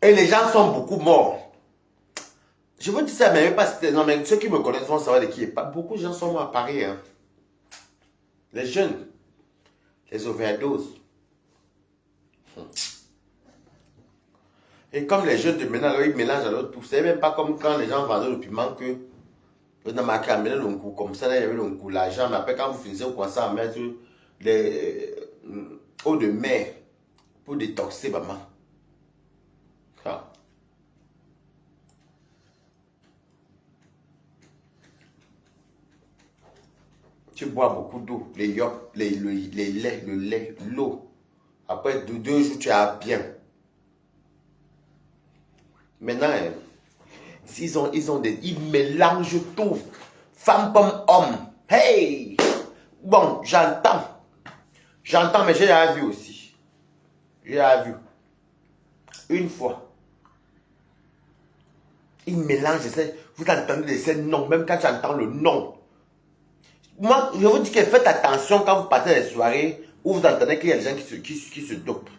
S2: Et les gens sont beaucoup morts. Je vous dis ça, mais pas. Non, mais ceux qui me connaissent vont savoir de qui est pas. Beaucoup de gens sont morts à Paris. Hein. Les jeunes. Les overdoses. Et comme les jeunes de maintenant, ils mélangent à l'autre tout. C'est même pas comme quand les gens vendaient le piment que. Vous avez marqué à mettre le coup comme ça, là, il y avait le coup l'argent. Mais après, quand vous finissez, vous commencez à mettre les eau de mer pour détoxer, maman. Ah. Tu bois beaucoup d'eau, les yop, le lait, le lait, l'eau. Après 2 jours, tu as bien. Maintenant, ils mélangent tout. Femme comme homme. Hey! Bon, j'entends. J'entends, mais j'ai déjà vu aussi. J'ai déjà vu. Une fois. Ils mélangent, vous entendez ces noms, même quand tu entends le nom. Moi, je vous dis que faites attention quand vous partez des soirées où vous entendez qu'il y a des gens qui se dopent.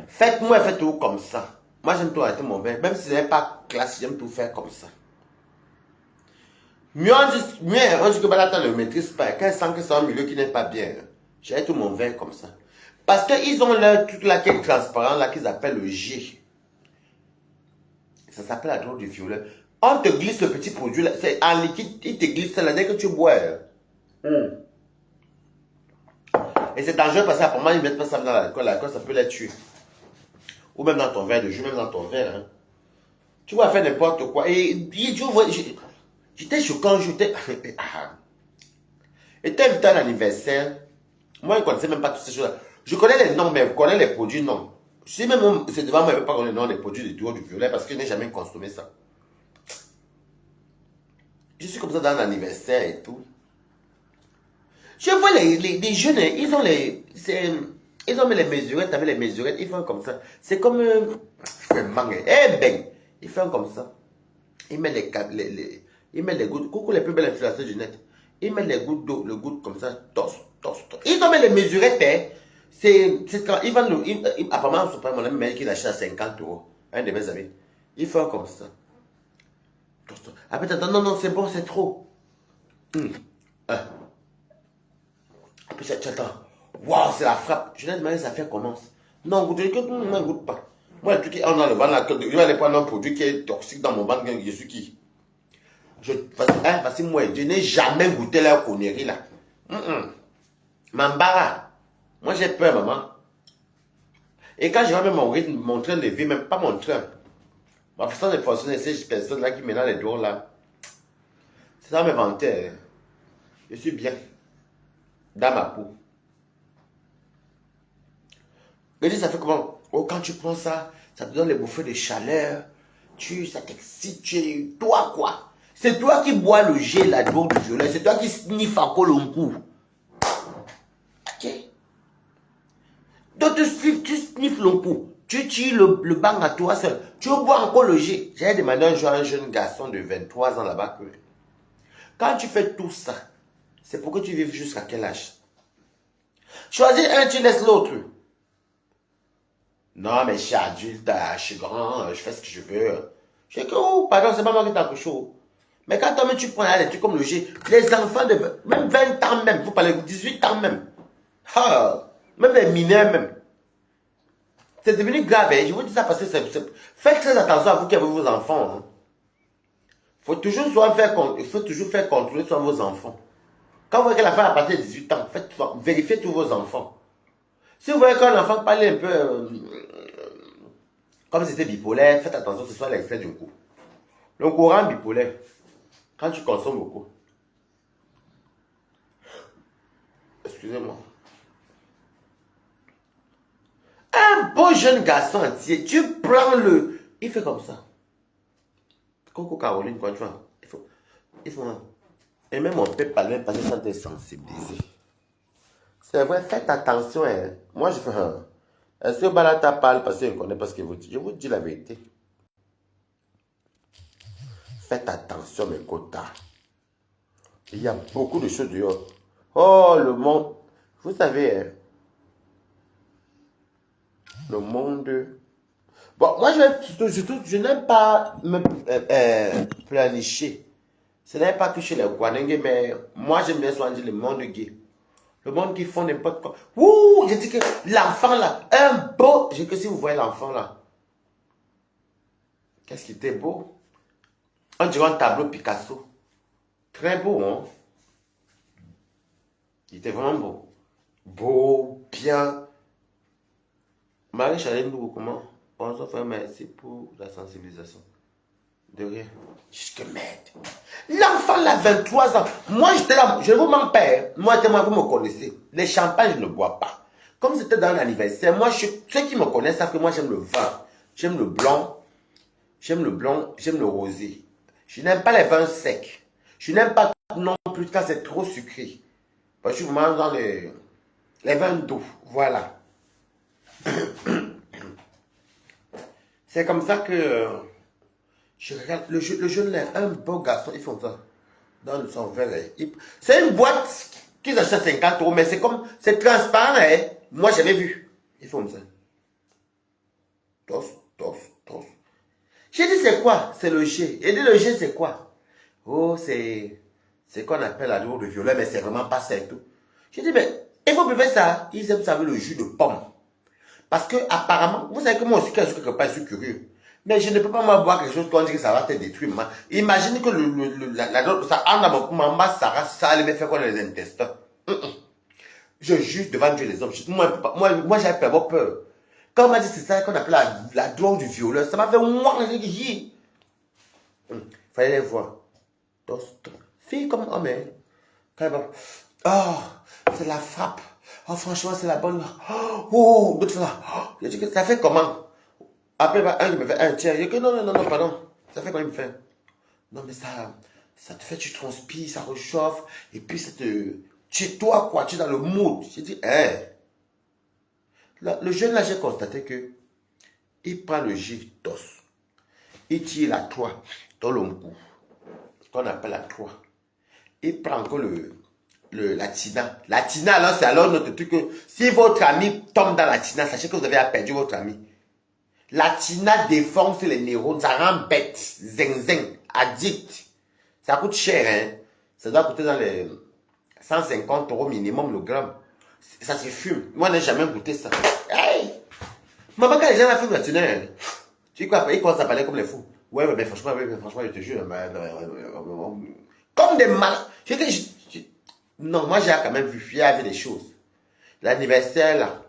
S2: Faites tout comme ça. Moi, j'aime tout arrêter mon verre. Même si ce n'est pas classe, j'aime tout faire comme ça. Mieux on dit que Balata ne le maîtrise pas. Quand il sent que c'est un milieu qui n'est pas bien, j'ai tout mon verre comme ça. Parce qu'ils ont leur truc là qui est transparent, là qu'ils appellent le G. Ça s'appelle la drogue du violet. On te glisse le petit produit là, c'est en liquide, il te glisse ça là dès que tu bois. Et c'est dangereux parce que pour moi, ils ne mettent pas ça dans l'alcool. L'alcool, ça peut les tuer. Ou même dans ton verre de jus, même dans ton verre. Hein. Tu vas faire n'importe quoi. Et tu vois, j'étais choquant, j'étais invité à l'anniversaire. Moi, je ne connaissais même pas toutes ces choses-là. Je connais les noms, mais je connais les produits, non. Si même c'est devant moi, je ne vais pas connaître les noms des produits du drogue du violet parce que je n'ai jamais consommé ça. Je suis comme ça dans l'anniversaire et tout. Je vois les jeunes, ils ont mis les mesurettes, avec les mesurettes, ils font comme ça. C'est comme un manga. Eh ben, ils font comme ça. Ils mettent les gouttes. Coucou les plus belles influenceurs du net. Ils mettent les gouttes d'eau, le goutte comme ça, tos. Ils ont mis les mesurettes, hein. C'est quand ils vendent apparemment, c'est pas mon ami, mais qui l'achète à 50 €. Un de mes amis. Ils font comme ça. Après, non, c'est bon, c'est trop. Puis j'attends. Waouh, c'est la frappe. Je lui ai demandé, ça fait comment? Non, goûte ne goûte pas. Moi, le truc qui est dans le ventre, là, je vais aller prendre un produit qui est toxique dans mon ventre, je suis qui? Parce que moi, je n'ai jamais goûté la connerie là. M'embarras. Moi, j'ai peur, maman. Et quand je vois même mon train de vie, même pas mon train, ma façon de fonctionner, ces personnes-là qui mènent les doigts là, c'est ça me vanter. Je suis bien. Dans ma peau. Je dis, ça fait comment? Oh, quand tu prends ça, ça te donne les bouffées de chaleur. Ça t'excite. Toi, quoi? C'est toi qui bois le jet, la drogue du violet. C'est toi qui sniffe à Colombo. Ok? Donc, tu sniffes le coup. Tu tires le bang à toi seul. Tu bois encore le jet. J'ai demandé un jour à un jeune garçon de 23 ans là-bas que quand tu fais tout ça, c'est pour que tu vives jusqu'à quel âge? Choisis un, tu laisses l'autre. Non, mais je suis adulte, je suis grand, je fais ce que je veux. Je dis que, oh, pardon, c'est pas moi qui t'en chaud. Mais quand toi, tu prends des trucs comme le G, les enfants de même 20 ans même, vous parlez de 18 ans même. Même les mineurs même. C'est devenu grave, hein. Je vous dis ça parce que faites très attention à vous qui avez vos enfants. Hein. Il faut toujours faire contrôler sur vos enfants. Quand vous voyez que la femme a partir de 18 ans, vérifiez tous vos enfants. Si vous voyez qu'un enfant parle un peu comme si c'était bipolaire, faites attention, ce soit l'extrait du coup. Le courant bipolaire, quand tu consommes beaucoup. Excusez-moi. Un beau jeune garçon entier, tu prends le... Il fait comme ça. Coco Caroline, quoi, tu vois. Il faut... Et même on peut parler parce que ça te sensibiliser. C'est vrai, faites attention. Hein. Moi, je fais... Est-ce que Balata parle parce qu'il connaît pas ce que vous dites? Je vous dis la vérité. Faites attention, mes quotas. Il y a beaucoup de choses dehors. Oh, le monde. Vous savez, hein, le monde. Bon, moi, je n'aime pas me planifier. Ce n'est pas que chez les Guanengue, mais moi, j'aime bien souvent dire le monde gay. Le monde qui font n'importe quoi. Ouh, j'ai dit que l'enfant là, un beau. J'ai que si vous voyez l'enfant là. Qu'est-ce qui était beau? On dirait un tableau Picasso. Très beau, hein? Il était vraiment beau. Beau, bien. Marie-Charlène Dougou, comment? On s'en fait merci pour la sensibilisation. De rien. Jusque merde. L'enfant là, 23 ans. Moi, j'étais là, je vous mens pas. Moi, vous me connaissez. Les champagnes, je ne bois pas. Comme c'était dans l'anniversaire, moi, ceux qui me connaissent savent que moi, j'aime le vin. J'aime le blanc. J'aime le blanc. J'aime le rosé. Je n'aime pas les vins secs. Je n'aime pas non plus quand c'est trop sucré. Parce que je suis vraiment dans les vins doux. Voilà. C'est comme ça que je regarde le jeune là, un beau garçon, ils font ça dans son verre. C'est une boîte qu'ils achètent 50 €, mais c'est comme, c'est transparent. Hein. Moi, j'avais vu. Ils font ça. Tos, tos, tos. J'ai dit, c'est quoi? C'est le G. Et dit, le G, c'est quoi? Oh, c'est qu'on appelle la l'eau de violet, mais c'est vraiment pas ça et tout. J'ai dit, mais, et vous buvez ça? Ils aiment ça avec le jus de pomme. Parce que, apparemment, vous savez que moi aussi, quelque part, je suis curieux. Mais je ne peux pas moi boire quelque chose qu'on dit que ça va te détruire. Imaginez que ça entre dans mon masse, ça allait me faire quoi dans les intestins. Je juge devant Dieu les hommes. Moi j'avais peur. Quand on m'a dit c'est ça qu'on appelle la drogue du violeur, ça m'a fait moi, j'ai dit, fallait les voir. Fille comme homme, hein. Oh, c'est la frappe. Oh, franchement, c'est la bonne. Oh, d'autres fois. J'ai dit que ça fait comment? Après, il me fait un tiers. Il dit que non, pardon. Ça fait quoi il me fait? Non, mais ça te fait, tu transpires, ça réchauffe. Et puis, ça te. Tu es toi, quoi. Tu es dans le mood. J'ai dit, hein. Le jeune là, j'ai constaté que il prend le J d'os. Il tire la toile dans le cou. Qu'on appelle la toile. Il prend encore la tina. La tina, alors, c'est alors notre truc que si votre ami tombe dans la tina, sachez que vous avez perdu votre ami. La tina défonce les neurones, ça rend bête, zing, addict. Ça coûte cher, hein. Ça doit coûter dans les 150 € minimum le gramme. Ça se fume. Moi, je n'ai jamais goûté ça. Hey! Maman, quand les gens la fument, la tina, tu sais quoi, ils commencent à parler comme les fous. Ouais, mais franchement, je te jure. Comme des malades. Non, moi, j'ai quand même vu. Il y avait des choses. L'anniversaire, là.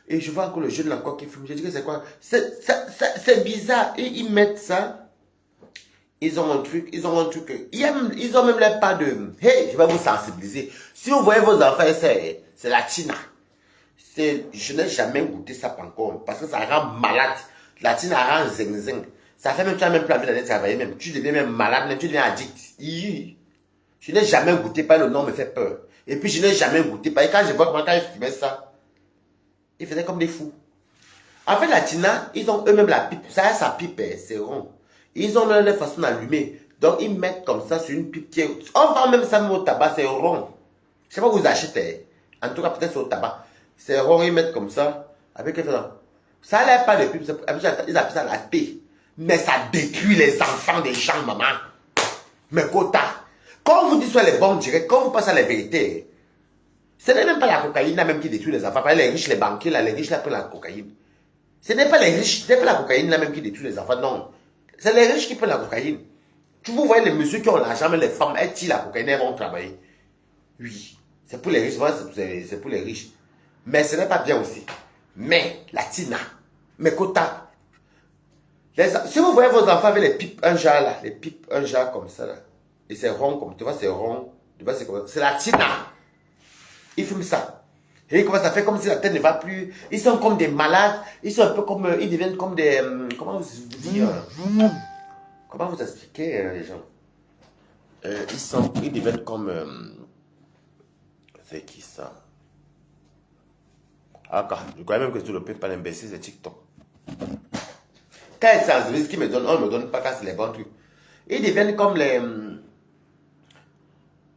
S2: Et je vois encore le jeune encore qui fume. Je dis que c'est quoi? C'est bizarre. Et ils mettent ça. Ils ont un truc. Ils ont même l'air pas de. Hey, je vais vous sensibiliser. Si vous voyez vos enfants, c'est la tina. Je n'ai jamais goûté ça encore. Parce que ça rend malade. La tina rend zing. Ça fait même, tu n'as même plus envie d'aller travailler même. Tu deviens même malade, même tu deviens addict. Je n'ai jamais goûté, pas le nom me fait peur. Et puis je n'ai jamais goûté. Parce que quand je vois comment ils fumaient ça, ils faisaient comme des fous. En fait, la tina, ils ont eux-mêmes la pipe. Ça, sa pipe, c'est rond. Ils ont même la façon d'allumer. Donc, ils mettent comme ça sur une pipe qui est... On vend même ça au tabac, c'est rond. Je ne sais pas où vous achetez. En tout cas, peut-être c'est au tabac. C'est rond, ils mettent comme ça. Avec ça. Ça n'a pas de pipe. Ils appellent ça la paix. Mais ça détruit les enfants des gens, maman. Mais quota. Quand on vous dit soit les bons directs, quand vous passez à la vérité, ce n'est même pas la cocaïne là même qui détruit les enfants. Les riches, les banquiers, là, les riches là prennent la cocaïne. Ce n'est pas les riches, ce n'est pas la cocaïne là même qui détruit les enfants, non. C'est les riches qui prennent la cocaïne. Vous voyez les messieurs qui ont l'argent, mais les femmes, elles tirent la cocaïne, elles vont travailler. Oui, c'est pour les riches, c'est pour les riches. Mais ce n'est pas bien aussi. Mais la tina, mes quotas. Si vous voyez vos enfants avec les pipes, un jar là, les pipes, un jar comme ça là, et c'est rond comme, tu vois, c'est rond, tu vois, c'est la tina. Ils fument ça. Et comment ça fait comme si la tête ne va plus. Ils sont comme des malades. Ils sont un peu comme. Ils deviennent comme des. Comment vous dire? Comment vous expliquer les gens? Ils deviennent comme. C'est qui ça? Ah, je crois même que tu le peux pas l'imbécile, c'est TikTok. Quand ils sensibilisent, qu'ils me donnent, on ne me donne pas quand c'est les bons trucs. Ils deviennent comme les...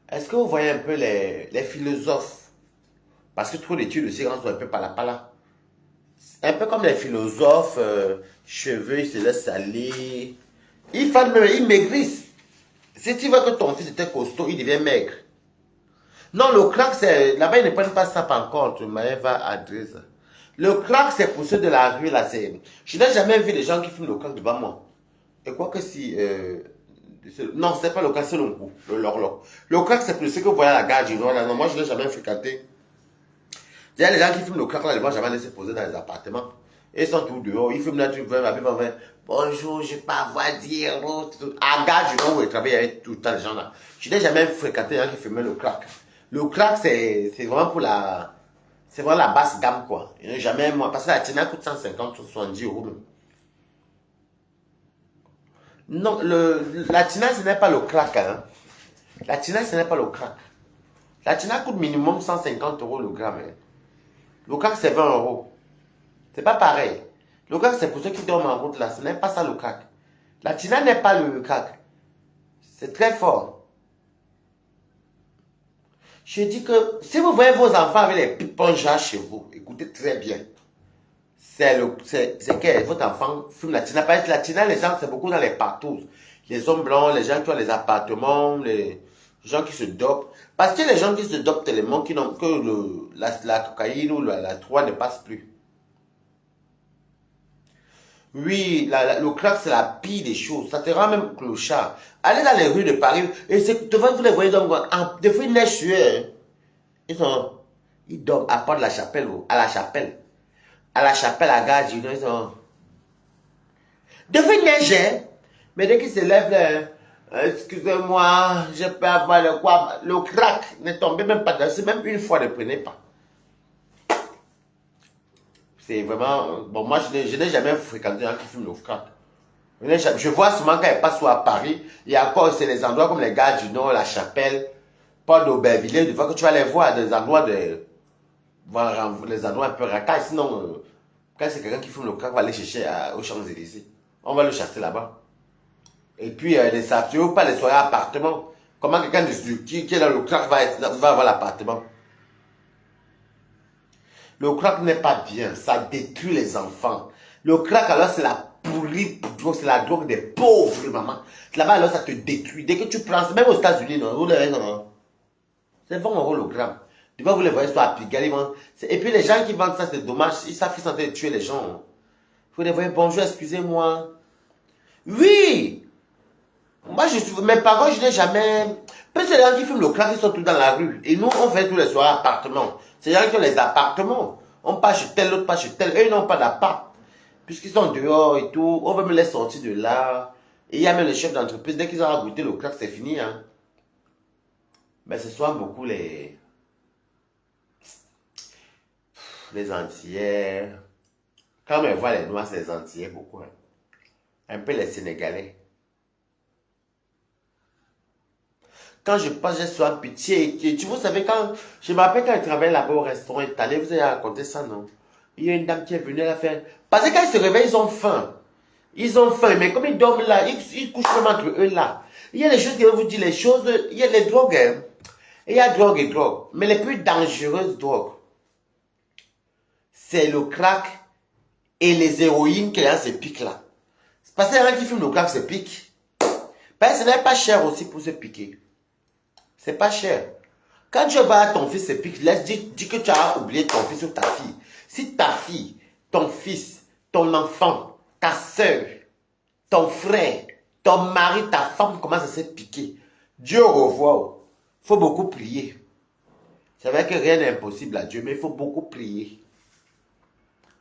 S2: Est-ce que vous voyez un peu les philosophes? Parce que trop d'études aussi sont un peu pala. Un peu comme les philosophes, cheveux, ils se laissent aller. Ils maigrissent. Si tu vois que ton fils était costaud, il devient maigre. Non, le crack, c'est... Là-bas, ils ne prennent pas ça par contre, Maëva Adresse. Le crack, c'est pour ceux de la rue, là. Je n'ai jamais vu des gens qui fument le crack devant moi. Et quoi que si... non, c'est pas le crack, c'est le coup, l'orlog. Le crack, c'est pour ceux que vous voyez à la gare du Nord, là. Non, moi, je ne l'ai jamais fréquenté. Il y a les gens qui fument le crack, là, ils ne vont jamais laisser poser dans les appartements. Ils sont tous dehors, ils fument là, tu veux, bonjour, je ne vais pas avoir dire. À la gare du Nord, où ils travaillent avec tout le temps, les gens là. Je n'ai jamais fréquenté les gens qui fumaient le crack. Le crack, c'est vraiment pour la... C'est vraiment la basse gamme, quoi. Jamais, moi, parce que la Tina coûte 150, 70 euros. Non, la Tina, ce n'est pas le crack, hein. La Tina, ce n'est pas le crack. La Tina coûte minimum 150 euros le gramme. Hein. Le crack, c'est 20 euros. C'est pas pareil. Le crack, c'est pour ceux qui dorment en route, là. Ce n'est pas ça, le crack. La Tina n'est pas le crack. C'est très fort. Je dis que si vous voyez vos enfants avec les piponjas chez vous, écoutez très bien. C'est que votre enfant fume la tina. Parce que la tina, les gens, c'est beaucoup dans les partous. Les hommes blancs, les gens qui ont les appartements, les gens qui se dopent. Parce que les gens qui se dopent tellement que la cocaïne ou la 3 ne passe plus. Oui, le crack, c'est la pire des choses. Ça te rend même clochard. Allez dans les rues de Paris, et devant vous les voyez donc, des fois ils neigent sur eux. Ils dorment à part de la chapelle, à la chapelle. À la chapelle, à Gare du Nord, ils sont... Des fois ils neigent, mais dès qu'ils se lèvent, là, excusez-moi, je peux avoir le quoi. Le crack ne tombait même pas dedans, c'est même une fois, ne prenez pas. C'est vraiment... Bon, moi, je n'ai jamais fréquenté un qui fume le crack. Je vois souvent quand il passe à Paris, il y a encore, c'est les endroits comme les Gares du Nord, la Chapelle, Paul d'Aubervilliers, des fois que tu vas les voir, des endroits les endroits un peu racailles. Sinon, quand c'est quelqu'un qui fume le crack, on va aller chercher aux Champs-Élysées. On va le chasser là-bas. Et puis, les sapeurs, pas les soirées appartements. Comment quelqu'un qui est dans le crack va avoir l'appartement? Le crack n'est pas bien, ça détruit les enfants. Le crack, alors, c'est la pourrie drogue, c'est la drogue des pauvres, maman. Là-bas, alors, ça te détruit. Dès que tu prends, même aux États-Unis, non, vous le non. C'est 20 euros le gramme. Tu vois, vous les voyez sur la Pigalle. Et puis, les gens qui vendent ça, c'est dommage. Ils savent qu'ils sont en train de tuer les gens. Vous les voyez, bonjour, excusez-moi. Oui! Moi, mes parents, je n'ai jamais... Parce que les gens qui fument le crack, ils sont tous dans la rue. Et nous, on fait tous les soirs appartements. C'est les gens qui ont les appartements. On passe chez tel, l'autre passe chez tel. Eux, ils n'ont pas d'appart. Puisqu'ils sont dehors et tout, on veut me les sortir de là. Et il y a même les chefs d'entreprise, dès qu'ils ont goûté le crack, c'est fini. Hein. Mais ce sont beaucoup les Antillais. Quand on voit les Noirs, c'est les Antillais beaucoup. Hein. Un peu les Sénégalais. Quand je passe, j'ai souvent pitié. Tu vous savez, je me rappelle quand je travaillais là-bas au restaurant italien, vous avez raconté ça, non? Il y a une dame qui est venue la faire. Parce que quand ils se réveillent, ils ont faim. Ils ont faim, mais comme ils dorment là, ils couchent même entre eux là. Il y a des choses qui vont vous dire, les choses, il y a les drogues. Hein. Il y a drogue et drogue. Mais les plus dangereuses drogues, c'est le crack et les héroïnes qui se piquent là. Parce que les gens qui fument le crack se piquent. Parce que ce n'est pas cher aussi pour se piquer. C'est pas cher. Quand tu vas à ton fils se pique, dis que tu as oublié ton fils ou ta fille. Si ta fille, ton fils, ton enfant, ta soeur, ton frère, ton mari, ta femme commence à se piquer, Dieu au revoir. Il faut beaucoup prier. C'est vrai que rien n'est impossible à Dieu, mais il faut beaucoup prier.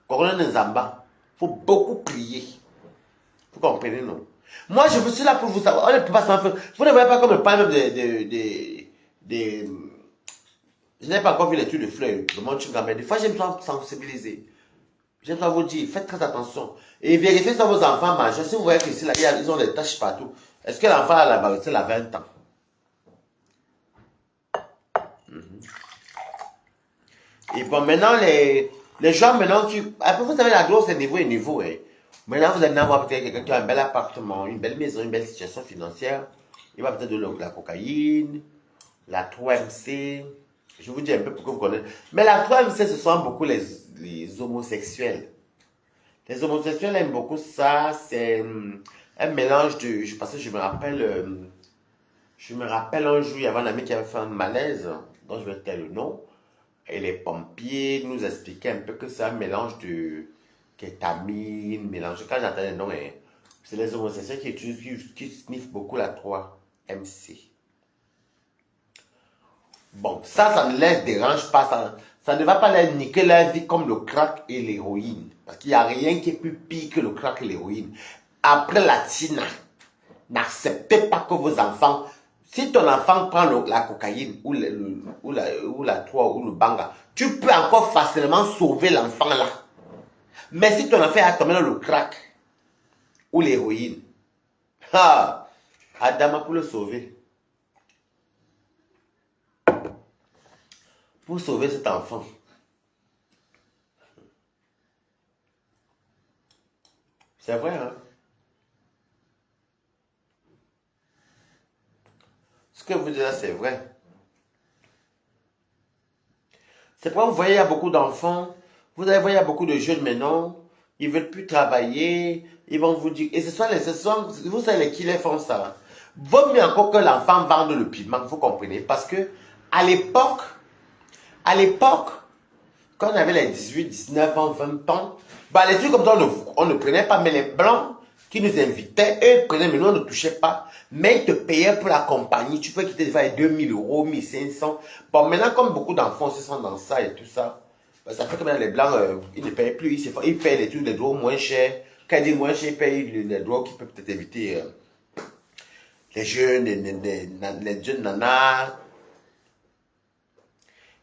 S2: Corona Nzamba, il faut beaucoup prier. Vous comprenez, non? Moi, je suis là pour vous savoir. On ne peut pas s'en faire. Vous ne voyez pas comme je parle même je n'ai pas encore vu l'étude de fleurs de Montchunga, mais des fois, j'aime ça sensibiliser. J'aime ça vous dire, faites très attention. Et vérifiez sur vos enfants majeurs. Si vous voyez qu'ici, là, ils ont des taches partout. Est-ce que l'enfant a la varicelle à 20 ans? Et bon, maintenant, les gens, maintenant, après, vous savez, la grosse, c'est niveau et niveau. Hein. Maintenant, vous allez avoir peut-être quelqu'un qui a un bel appartement, une belle maison, une belle situation financière. Il va peut-être de la cocaïne, la 3MC. Je vous dis un peu pour que vous connaissez. Mais la 3MC, ce sont beaucoup les homosexuels. Les homosexuels aiment beaucoup ça. C'est un mélange de... Parce que je me rappelle un jour, il y avait un ami qui avait fait un malaise, dont je vais taire le nom. Et les pompiers nous expliquaient un peu que c'est un mélange de kétamine, mélange. Quand j'entends le nom, c'est les homosexuels qui sniffent beaucoup la 3MC. Bon, ça ne les dérange pas. Ça ne va pas les niquer leur vie comme le crack et l'héroïne. Parce qu'il n'y a rien qui est plus pire que le crack et l'héroïne. Après la tina, n'acceptez pas que vos enfants... Si ton enfant prend la cocaïne ou la 3 ou le banga, tu peux encore facilement sauver l'enfant là. Mais si ton enfant a tombé dans le crack ou l'héroïne, Adama pour le sauver. Pour sauver cet enfant. C'est vrai, hein? Ce que vous dites là, c'est vrai. C'est pourquoi vous voyez, il y a beaucoup d'enfants, vous allez voir, il y a beaucoup de jeunes maintenant, ils ne veulent plus travailler, ils vont vous dire, et vous savez qui les font ça. Vaut mieux encore que l'enfant vende le piment, vous comprenez, parce que à l'époque, quand on avait les 18, 19 ans, 20 ans, bah les trucs comme ça, on ne prenait pas, mais les blancs qui nous invitaient, eux prenaient, mais nous on ne touchait pas. Mais ils te payaient pour la compagnie, tu peux quitter des fois 2000 euros, 1500. Bon, maintenant, comme beaucoup d'enfants se sont dans ça et tout ça, bah, ça fait que maintenant les blancs, ils ne payent plus, ils payent les trucs, les drogues moins chers. Quand ils disent moins cher, ils payent les drogues qui peuvent peut-être éviter les jeunes, les jeunes nanas.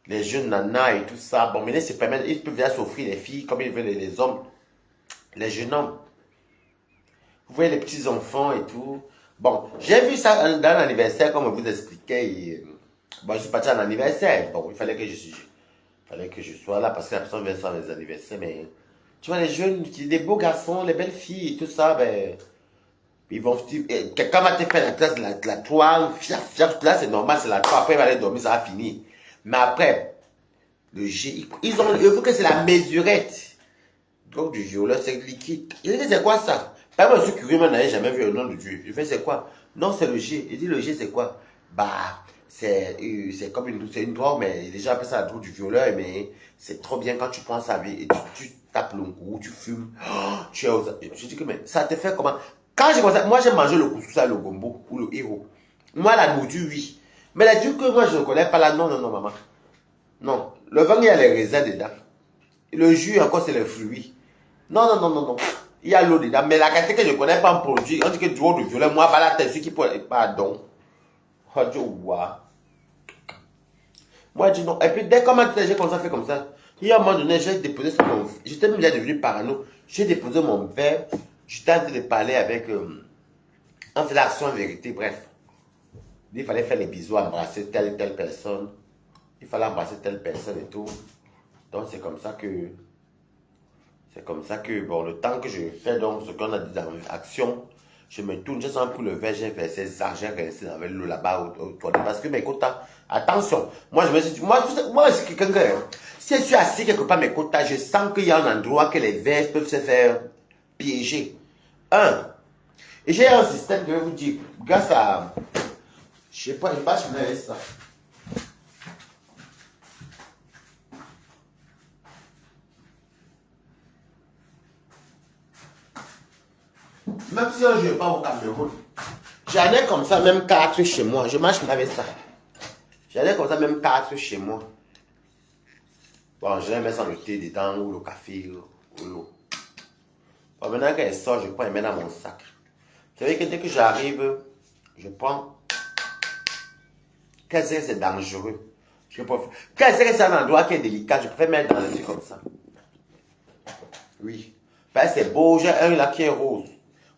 S2: Les jeunes nanas et tout ça. Bon, maintenant, ils peuvent bien s'offrir les filles comme ils veulent les hommes. Les jeunes hommes. Vous voyez les petits enfants et tout. Bon, j'ai vu ça dans l'anniversaire, comme je vous expliquais. Bon, je suis parti à l'anniversaire. Bon, il fallait que je sois là parce que la personne vient sur les anniversaires. Mais tu vois, les jeunes, les beaux garçons, les belles filles et tout ça, ben, ils vont. Quelqu'un va te faire la classe, la toile, là, c'est normal, c'est la toile. Après, il va aller dormir, ça va finir. Mais après, le G, il faut que c'est la mesurette. Donc, du violeur, c'est liquide. Il dit, c'est quoi ça? Par exemple, je suis curieux, mais je n'avais jamais vu le nom de Dieu. Je fais, c'est quoi? Non, c'est le G. Il dit, le G, c'est quoi? Bah, c'est comme une drogue, mais déjà, après ça, la drogue du violeur, mais c'est trop bien quand tu prends sa vie et tu tapes le goût, tu fumes. Oh, je dis que, mais ça te fait comment? Quand j'ai commencé, moi, j'ai mangé le couscous, le gombo ou le héros. Moi, la nourriture, oui. Mais la trucs que moi, je ne connais pas là, non, non, non, maman. Non. Le vin, il y a les raisins dedans. Le jus, encore, c'est les fruits. Non, non, non, non, non. Il y a l'eau dedans. Mais la quantité que je ne connais pas en produit, on dit que du haut de violet, moi, pas la tête, ce qui peut. Pardon. Oh, Dieu, ouah. Moi, je dis non. Et puis, dès que j'ai commencé à faire comme ça, il y a un moment donné, j'ai déposé sur mon. J'étais même déjà devenu parano. J'ai déposé mon verre. J'étais en train de parler avec. On faisait l'action en vérité, bref. Il fallait faire les bisous, embrasser telle personne. Il fallait embrasser telle personne et tout. Donc c'est comme ça que, bon, le temps que je fais donc ce qu'on a dit dans l'action, je me tourne, je sens pour le verre, j'ai versé ça, j'ai resté avec l'eau là-bas au toilette. Parce que, mais écoute, attention, moi je me suis dit, moi je suis quelqu'un que, si je suis assis quelque part, mes côtes, je sens qu'il y a un endroit que les verres peuvent se faire piéger. Et j'ai un système que je vais vous dire, grâce à, je sais pas, je sais pas si vous avez ça. Même si je ne vais pas au Cameroun, j'en ai comme ça même 4 chez moi. Je marche avec ça. J'en ai comme ça même 4 chez moi. Bon, je les mets sans le thé dedans, ou le café, ou l'eau. Bon, maintenant qu'elle sort, je prends et mets dans mon sac. Vous savez que dès que j'arrive, je prends. Qu'est-ce que c'est dangereux? Qu'est-ce que c'est un endroit qui est délicat? Je préfère mettre dans le truc comme ça. Oui. Ben, c'est beau, j'ai un là qui est rose.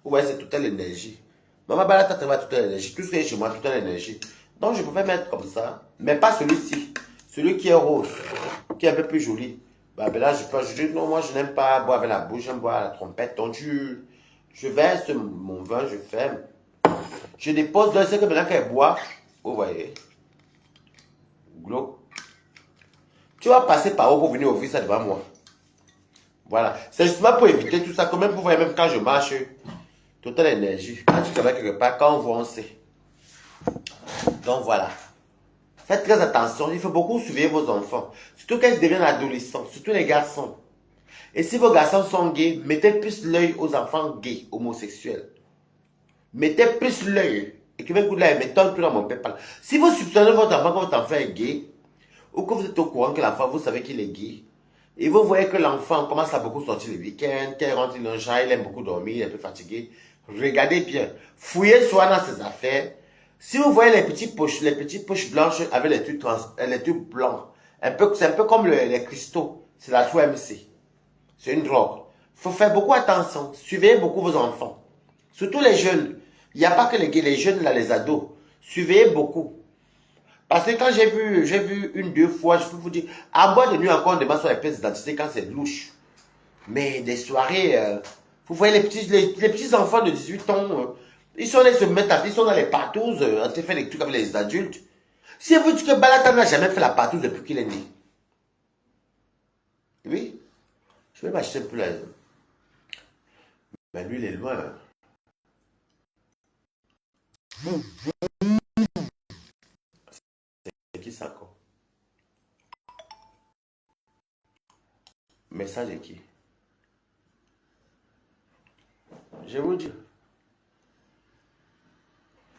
S2: Ouais, c'est toute l'énergie. Maman Balata travaille toute l'énergie. Tout ce qui est chez moi, toute l'énergie. Donc, je pouvais mettre comme ça. Mais pas celui-ci. Celui qui est rose. Qui est un peu plus joli. Bah, ben là, je dis, non, moi, je n'aime pas boire avec la bouche, j'aime boire à la trompette. Donc, je verse mon vin, je ferme. Je dépose dans ce que maintenant qu'elle boit, vous voyez, glauque. Tu vas passer par où pour venir ouvrir ça devant moi. Voilà. C'est justement pour éviter tout ça. Quand même, vous voyez, même quand je marche, totale énergie. Quand tu travailles quelque part, quand on voit, on sait. Donc voilà. Faites très attention. Il faut beaucoup surveiller vos enfants. Surtout quand ils deviennent adolescents. Surtout les garçons. Et si vos garçons sont gays, mettez plus l'œil aux enfants gays, homosexuels. Mettez plus l'œil. Écrivez-vous là, mettons plus dans mon PayPal. Si vous soupçonnez votre enfant que votre enfant est gay, ou que vous êtes au courant que l'enfant, vous savez qu'il est gay, et vous voyez que l'enfant commence à beaucoup sortir le week-end, qu'il rentre dans le genre, il aime beaucoup dormir, il est un peu fatigué, regardez bien. Fouillez soit dans ses affaires. Si vous voyez les petites poches blanches avec les tubes blancs, c'est un peu comme les cristaux, c'est la 3MC. C'est une drogue. Il faut faire beaucoup attention. Surveillez beaucoup vos enfants. Surtout les jeunes. Il n'y a pas que les gays, les jeunes, là, les ados. Surveillez beaucoup. Parce que quand j'ai vu une, deux fois, je peux vous dire, à boire de nuit encore, on demande sur les pièces d'identité quand c'est louche. Mais des soirées, vous voyez les petits enfants de 18 ans, ils sont allés se mettre ils sont dans les partous, en train de faire des trucs avec les adultes. Si vous dites que Balata n'a jamais fait la partouze depuis qu'il est né. Oui. Je vais m'acheter un peu là. Mais lui, il est loin. C'est qui ça encore? Message de qui? Je vous dis.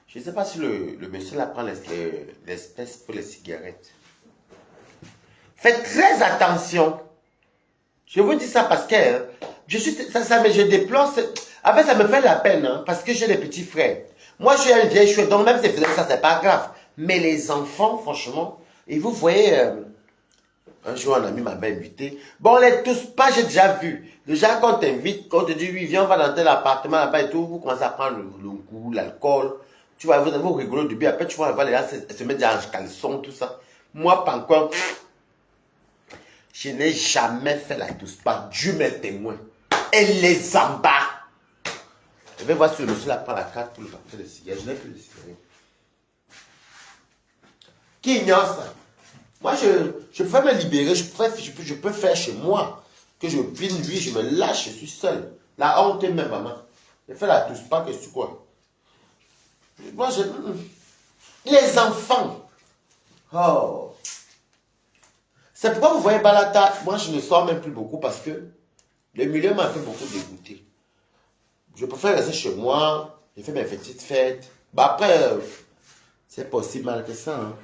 S2: Je ne sais pas si le monsieur là prend l'espèce pour les cigarettes. Faites très attention. Je vous dis ça parce que mais je déplore. En fait, ça me fait la peine, hein, parce que j'ai des petits frères. Moi, je suis une vieille chouette, donc même si ça, c'est pas grave. Mais les enfants, franchement, et vous voyez, un jour, un ami m'avait invité. Bon, on les tous pas, j'ai déjà vu. Déjà, quand on t'invite, quand on te dit, oui, viens, on va dans tel appartement là-bas et tout, vous commencez à prendre le goût, l'alcool. Tu vois, vous rigolez au début, après, tu vois, les gars se mettent en caleçon, tout ça. Moi, pas encore. Je n'ai jamais fait la douce pas. Dieu m'est témoin. Elle les embarque. Je vais voir si le monsieur là prend la carte pour le papier de cigarettes. Je n'ai plus de cigarettes. Qui ignore ça? Moi, je peux me libérer. Je peux faire chez moi. Que je vine lui, je me lâche, je suis seul. La honte est même, maman. Je fais la douce pas que c'est quoi? Moi, les enfants. Oh. C'est pourquoi vous voyez Balata, moi je ne sors même plus beaucoup parce que le milieu m'a fait beaucoup dégoûter. Je préfère rester chez moi, j'ai fait mes petites fêtes. Bah après, c'est pas aussi mal que ça. Hein.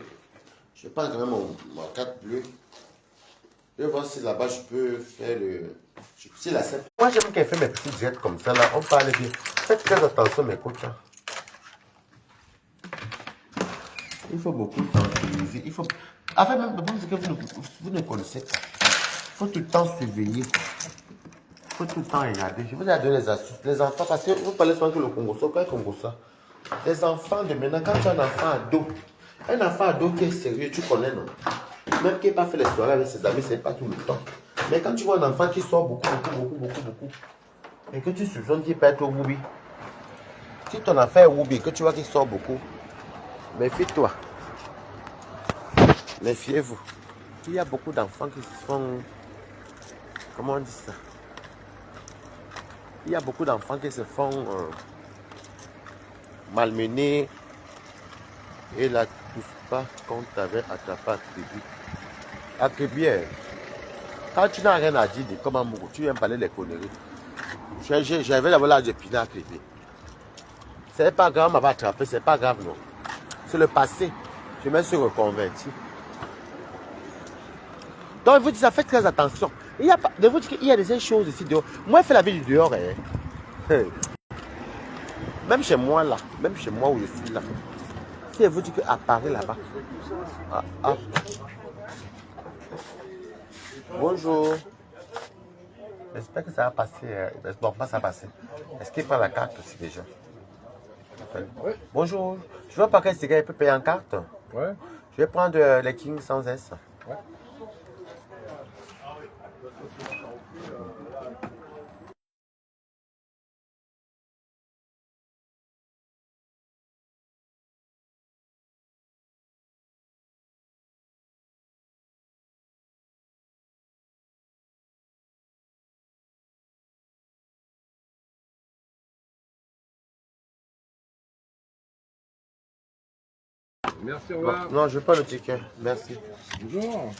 S2: Je prends quand même mon carte bleue. Je vais voir si là-bas je peux faire le... Si la scène... Moi j'aime qu'elle fait mes petites jettes comme ça là, on parle bien. Faites très attention mes copains. Il faut beaucoup sensibiliser. Il faut... En fait, même le problème, c'est que vous ne connaissez pas. Il faut tout le temps surveiller. Il faut tout le temps regarder. Je vous ai donné les astuces. Les enfants, parce que vous parlez souvent que le Congo, quoi est Congo ça? Les enfants de maintenant, quand tu as un enfant ado qui est sérieux, tu connais, non? Même qui n'a pas fait les soirées avec ses amis, c'est pas tout le temps. Mais quand tu vois un enfant qui sort beaucoup, et que tu soupçonnes qu'il peut être au Woubi, si ton enfant est Woubi, que tu vois qu'il sort beaucoup, méfie-toi. Méfiez-vous. Il y a beaucoup d'enfants qui se font... Comment on dit ça? Il y a beaucoup d'enfants qui se font malmener. Et la touche pas qu'on t'avait attrapé à Kribi. À Kribi, quand tu n'as rien à dire de comment mourir, tu viens parler des conneries. J'avais d'abord l'âge de piner à Kribi. C'est pas grave, on m'avait attrapé, c'est pas grave, non. C'est le passé. Je me suis reconverti. Donc, vous dites, ça fait très attention. Il y a pas, de vous dire qu'il y a des choses ici dehors. Moi, je fais la vie du dehors. Hein. Même chez moi, là. Même chez moi où je suis là. Si elle vous dit qu'à Paris, là-bas. Bonjour. J'espère que ça va passer. Bon, pas ça va passer. Est-ce qu'il prend la carte aussi déjà? Oui. Bonjour. Je veux pas qu'un cigare peut payer en carte. Oui. Je vais prendre les Kings sans S. Ouais.
S3: Merci, au revoir.
S2: Non, je veux pas le ticket. Merci.
S3: Bonjour.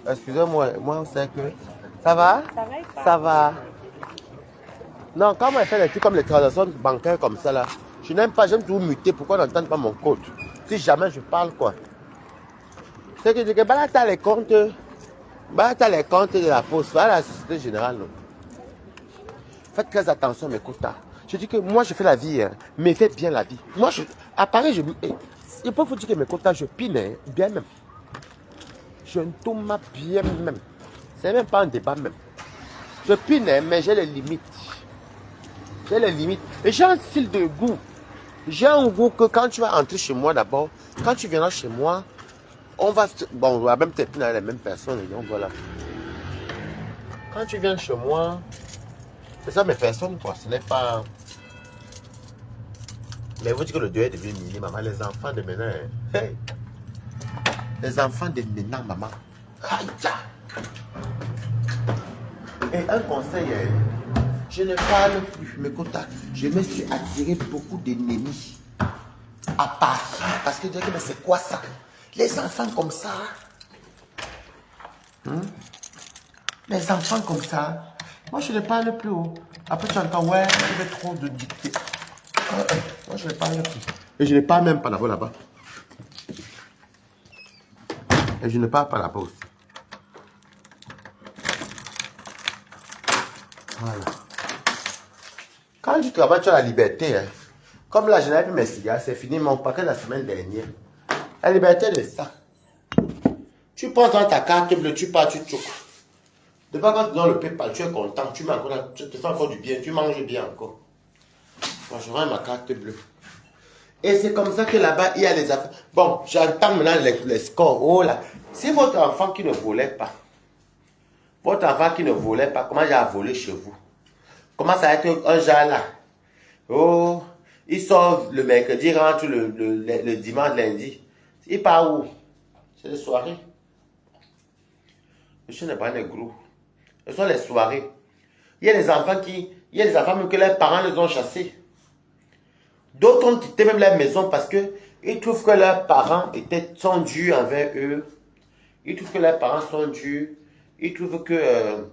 S2: Excusez-moi, moi, c'est que... Ça va?
S4: Ça va et toi?
S2: Ça va. Non, quand on fait des trucs comme les transactions bancaires comme ça, là, je n'aime pas, j'aime toujours muter. Pourquoi on n'entend pas mon code? Si jamais je parle, quoi. C'est que je dis que bah là, t'as les comptes. Bah là, t'as les comptes de la poste. Voilà la Société Générale. Non. Faites très attention, mes quotas. Je dis que moi, je fais la vie, hein, mais faites bien la vie. Moi, à Paris, je peux vous dire que mes quotas, je pine, hein, bien même. Je ne tourne bien même. C'est même pas un débat même. Je pine, hein, mais j'ai les limites. J'ai les limites. Et j'ai un style de goût. J'ai un goût que quand tu vas entrer chez moi d'abord, quand tu viendras chez moi, on va même t'épiner avec les mêmes personnes. Et donc voilà. Quand tu viens chez moi, c'est ça mes personnes, quoi. Ce n'est pas. Mais vous dites que le deuil est devenu mini, maman. Les enfants de maintenant. Hein. Hey. Les enfants de maintenant, maman. Aïe. Et un conseil, je ne parle plus, mes quotas. Je me suis attiré beaucoup d'ennemis à Paris. Parce que je dis que mais c'est quoi ça? Les enfants comme ça. Les enfants comme ça. Moi, je ne parle plus. Après, tu entends, ouais, il y avait trop de dictées. Moi, je ne parle plus. Et je ne parle même pas là-bas. Et je ne parle pas là-bas aussi. Voilà. Quand tu travailles, tu as la liberté. Hein. Comme là, je n'avais plus mes cigares, c'est fini mon paquet la semaine dernière. La liberté de ça. Tu prends dans ta carte bleue, tu pars, tu choques. De pas quand tu donnes le PayPal, tu es content, tu manges encore, tu te fais encore du bien, tu manges bien encore. Moi, je rends ma carte bleue. Et c'est comme ça que là-bas, il y a les affaires. Bon, j'entends maintenant les scores. Oh là, si votre enfant qui ne volait pas, comment il a volé chez vous? Comment ça va être un genre là? Oh, il sort le mercredi, rentre le dimanche, lundi. Il part où? C'est les soirées. Le chien n'est pas un gros. Ce sont les soirées. Il y a des enfants même que leurs parents les ont chassés. D'autres ont quitté même leur maison parce que ils trouvent que leurs parents sont durs envers eux. Ils trouvent que leurs parents sont durs. Ils trouvent que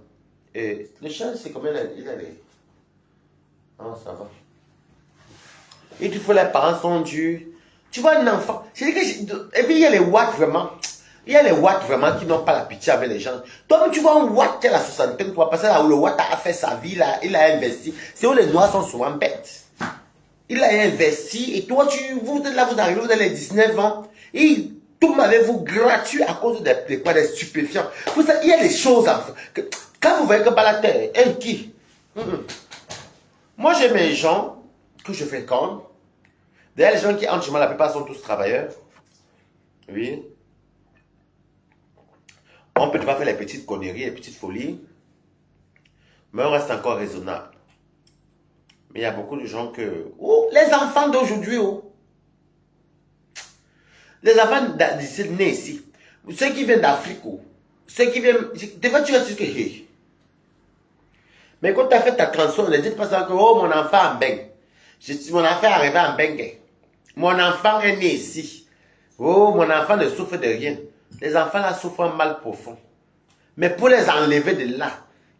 S2: le chien, c'est comme il a les... Non, ça va. Ils trouvent que leurs parents sont durs. Tu vois un enfant. Et puis il y a les watts vraiment. Il y a les watts vraiment qui n'ont pas la pitié avec les gens. Toi, tu vois un watt qui a la soixantaine, toi, parce que là où le watt a fait sa vie, là, il a investi. C'est où les noirs sont souvent bêtes. Il a investi et toi, vous arrivez, vous avez les 19 ans. Et tout avec vous gratuit à cause des stupéfiants. Il y a des choses à faire. Quand vous voyez que Balater, qui Moi, j'ai mes gens que je fréquente. D'ailleurs, les gens qui entrent chez moi, la plupart sont tous travailleurs. Oui. On peut pas faire les petites conneries, les petites folies. Mais on reste encore raisonnable. Mais il y a beaucoup de gens que... Oh, les enfants d'aujourd'hui, oh. Les enfants d'ici, nés ici. Ceux qui viennent d'Afrique, oh. Ceux qui viennent... Des fois, tu vas dire que... Hey. Mais quand tu as fait ta transition, ne dites pas ça que... Oh, mon enfant en beng. Mon enfant est arrivé en beng. Mon enfant est né ici. Oh, mon enfant ne souffre de rien. Les enfants là souffrent un mal profond. Mais pour les enlever de là,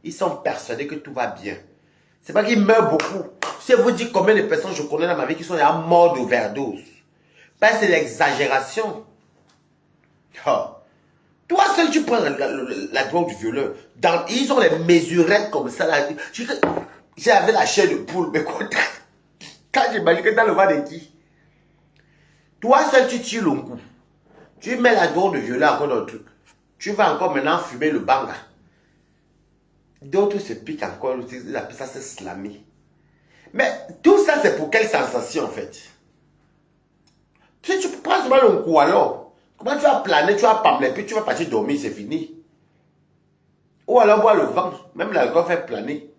S2: ils sont persuadés que tout va bien. C'est pas qu'ils meurent beaucoup. Si je vous dis combien de personnes je connais dans ma vie qui sont morts d'overdose. Ben, c'est l'exagération. Oh. Toi seul, tu prends la drogue du violeur. Ils ont les mesurettes comme ça. J'avais la chair de poule. Mais quand j'imagine que dans le ventre de qui? Toi seul, tu tires le coup. Tu mets la drogue de violeur encore dans le truc. Tu vas encore maintenant fumer le banga. D'autres se piquent encore. Ils appellent ça slammer. Mais tout ça, c'est pour quelle sensation en fait? Si tu prends seulement le coup alors, comment tu vas planer, tu vas pamler, puis tu vas partir dormir, c'est fini. Ou alors boire le vent, même l'alcool fait planer.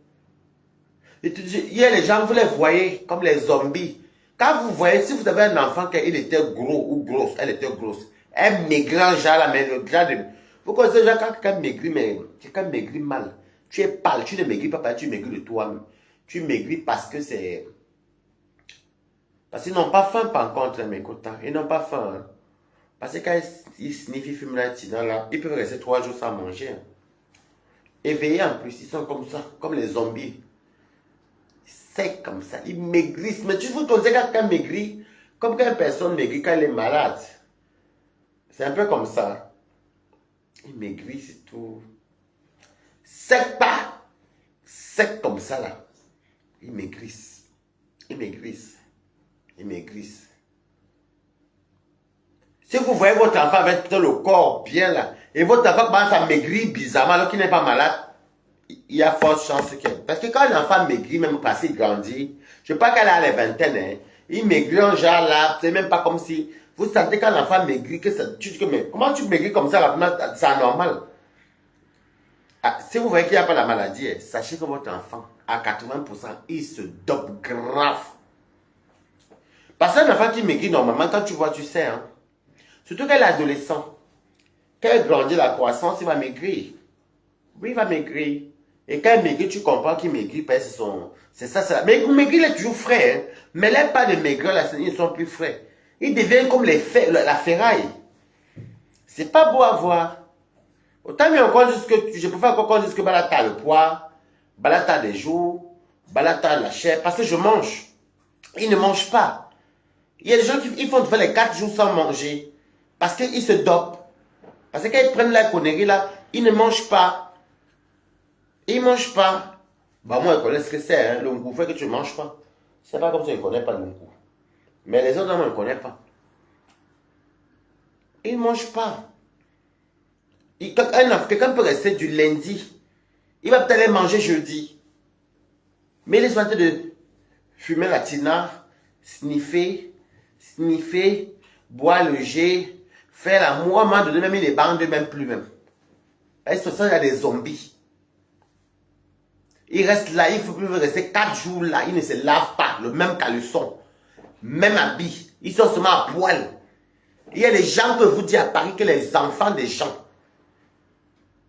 S2: Et il y a les gens, vous les voyez comme les zombies. Quand vous voyez, si vous avez un enfant qui était gros ou grosse, elle était grosse, un maigrant genre là, mais le genre de... Vous connaissez déjà quand quelqu'un maigrit, mais quelqu'un maigrit mal. Tu es pâle, tu ne maigris pas parce que tu maigris de toi-même. Tu maigris parce que c'est... Parce qu'ils n'ont pas faim par contre, mes cotins. Ils n'ont pas faim. Hein. Parce que quand ils sniffent, ils fument la tina là, ils peuvent rester 3 jours sans manger. Hein. Éveillés en plus, ils sont comme ça, comme les zombies. Secs comme ça, ils maigrissent. Mais tu vois, quand quelqu'un maigrit, comme quand une personne maigrit quand elle est malade. C'est un peu comme ça. Ils maigrissent et tout. Secs pas. Secs comme ça là. Ils maigrissent. Ils maigrissent. Ils maigrissent. Si vous voyez votre enfant avec le corps bien là, et votre enfant commence à maigrir bizarrement alors qu'il n'est pas malade, il y a forte chance que... Parce que quand un enfant maigrit, même parce qu'il grandit, je ne sais pas qu'elle a les vingtaines, hein, il maigrit en genre là, c'est même pas comme si... Vous sentez quand l'enfant maigrit, que ça, tu dis que mais comment tu maigris comme ça là, c'est anormal. Ah, si vous voyez qu'il n'y a pas la maladie, sachez que votre enfant, à 80%, il se dope grave. Parce qu'un enfant qui maigrit normalement, quand tu vois, tu sais, hein. Surtout quand il est adolescent. Quand il grandit la croissance, il va maigrir. Oui, il va maigrir. Et quand il maigrit, tu comprends qu'il maigrit parce que c'est ça, ça. Mais maigrir, il est toujours frais. Hein. Mais les pas de maigrir, là, ils sont plus frais. Ils deviennent comme la ferraille. C'est pas beau à voir. Autant mieux encore, je préfère encore qu'on dise que Bala t'as le poids, Bala t'as des jours, Bala t'as la chair, parce que je mange. Ils ne mangent pas. Il y a des gens qui font les 4 jours sans manger, parce qu'ils se dopent. Parce que quand ils prennent la connerie là, ils ne mangent pas. Ils ne mangent pas. Bah moi, je connais ce que c'est, hein. Le ngou fait que tu ne manges pas. C'est pas comme ça, je ne connais pas le ngou. Mais les autres, moi, je ne connais pas. Ils ne mangent pas. Quelqu'un peut rester du lundi. Il va peut-être aller manger jeudi. Mais il est en train de fumer la tina, sniffer, boire le jet, faire l'amour, à de même, il est bandes même plus même. Il y a des zombies. Il reste là, il faut plus rester 4 jours là, il ne se lave pas, le même caleçon, même habit, ils sont seulement à poil. Il y a des gens que vous dites à Paris que les enfants des gens.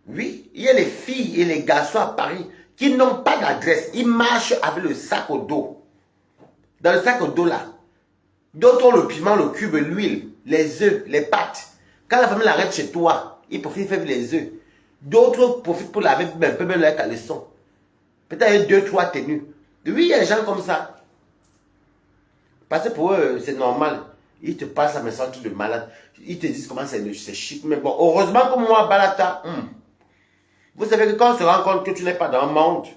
S2: Oui, il y a les filles et les garçons à Paris qui n'ont pas d'adresse. Ils marchent avec le sac au dos. Dans le sac au dos là. D'autres ont le piment, le cube, l'huile, les œufs, les pâtes. Quand la famille l'arrête chez toi, ils profitent de faire les œufs. D'autres profitent pour laver un peu même leur caleçon. Peut-être 2, 3 tenues. Oui, il y a des gens comme ça. Parce que pour eux, c'est normal. Ils te passent à me sentir de malade. Ils te disent comment c'est chic. Mais bon, heureusement que moi, Balata, vous savez que quand on se rend compte que tu n'es pas dans le monde,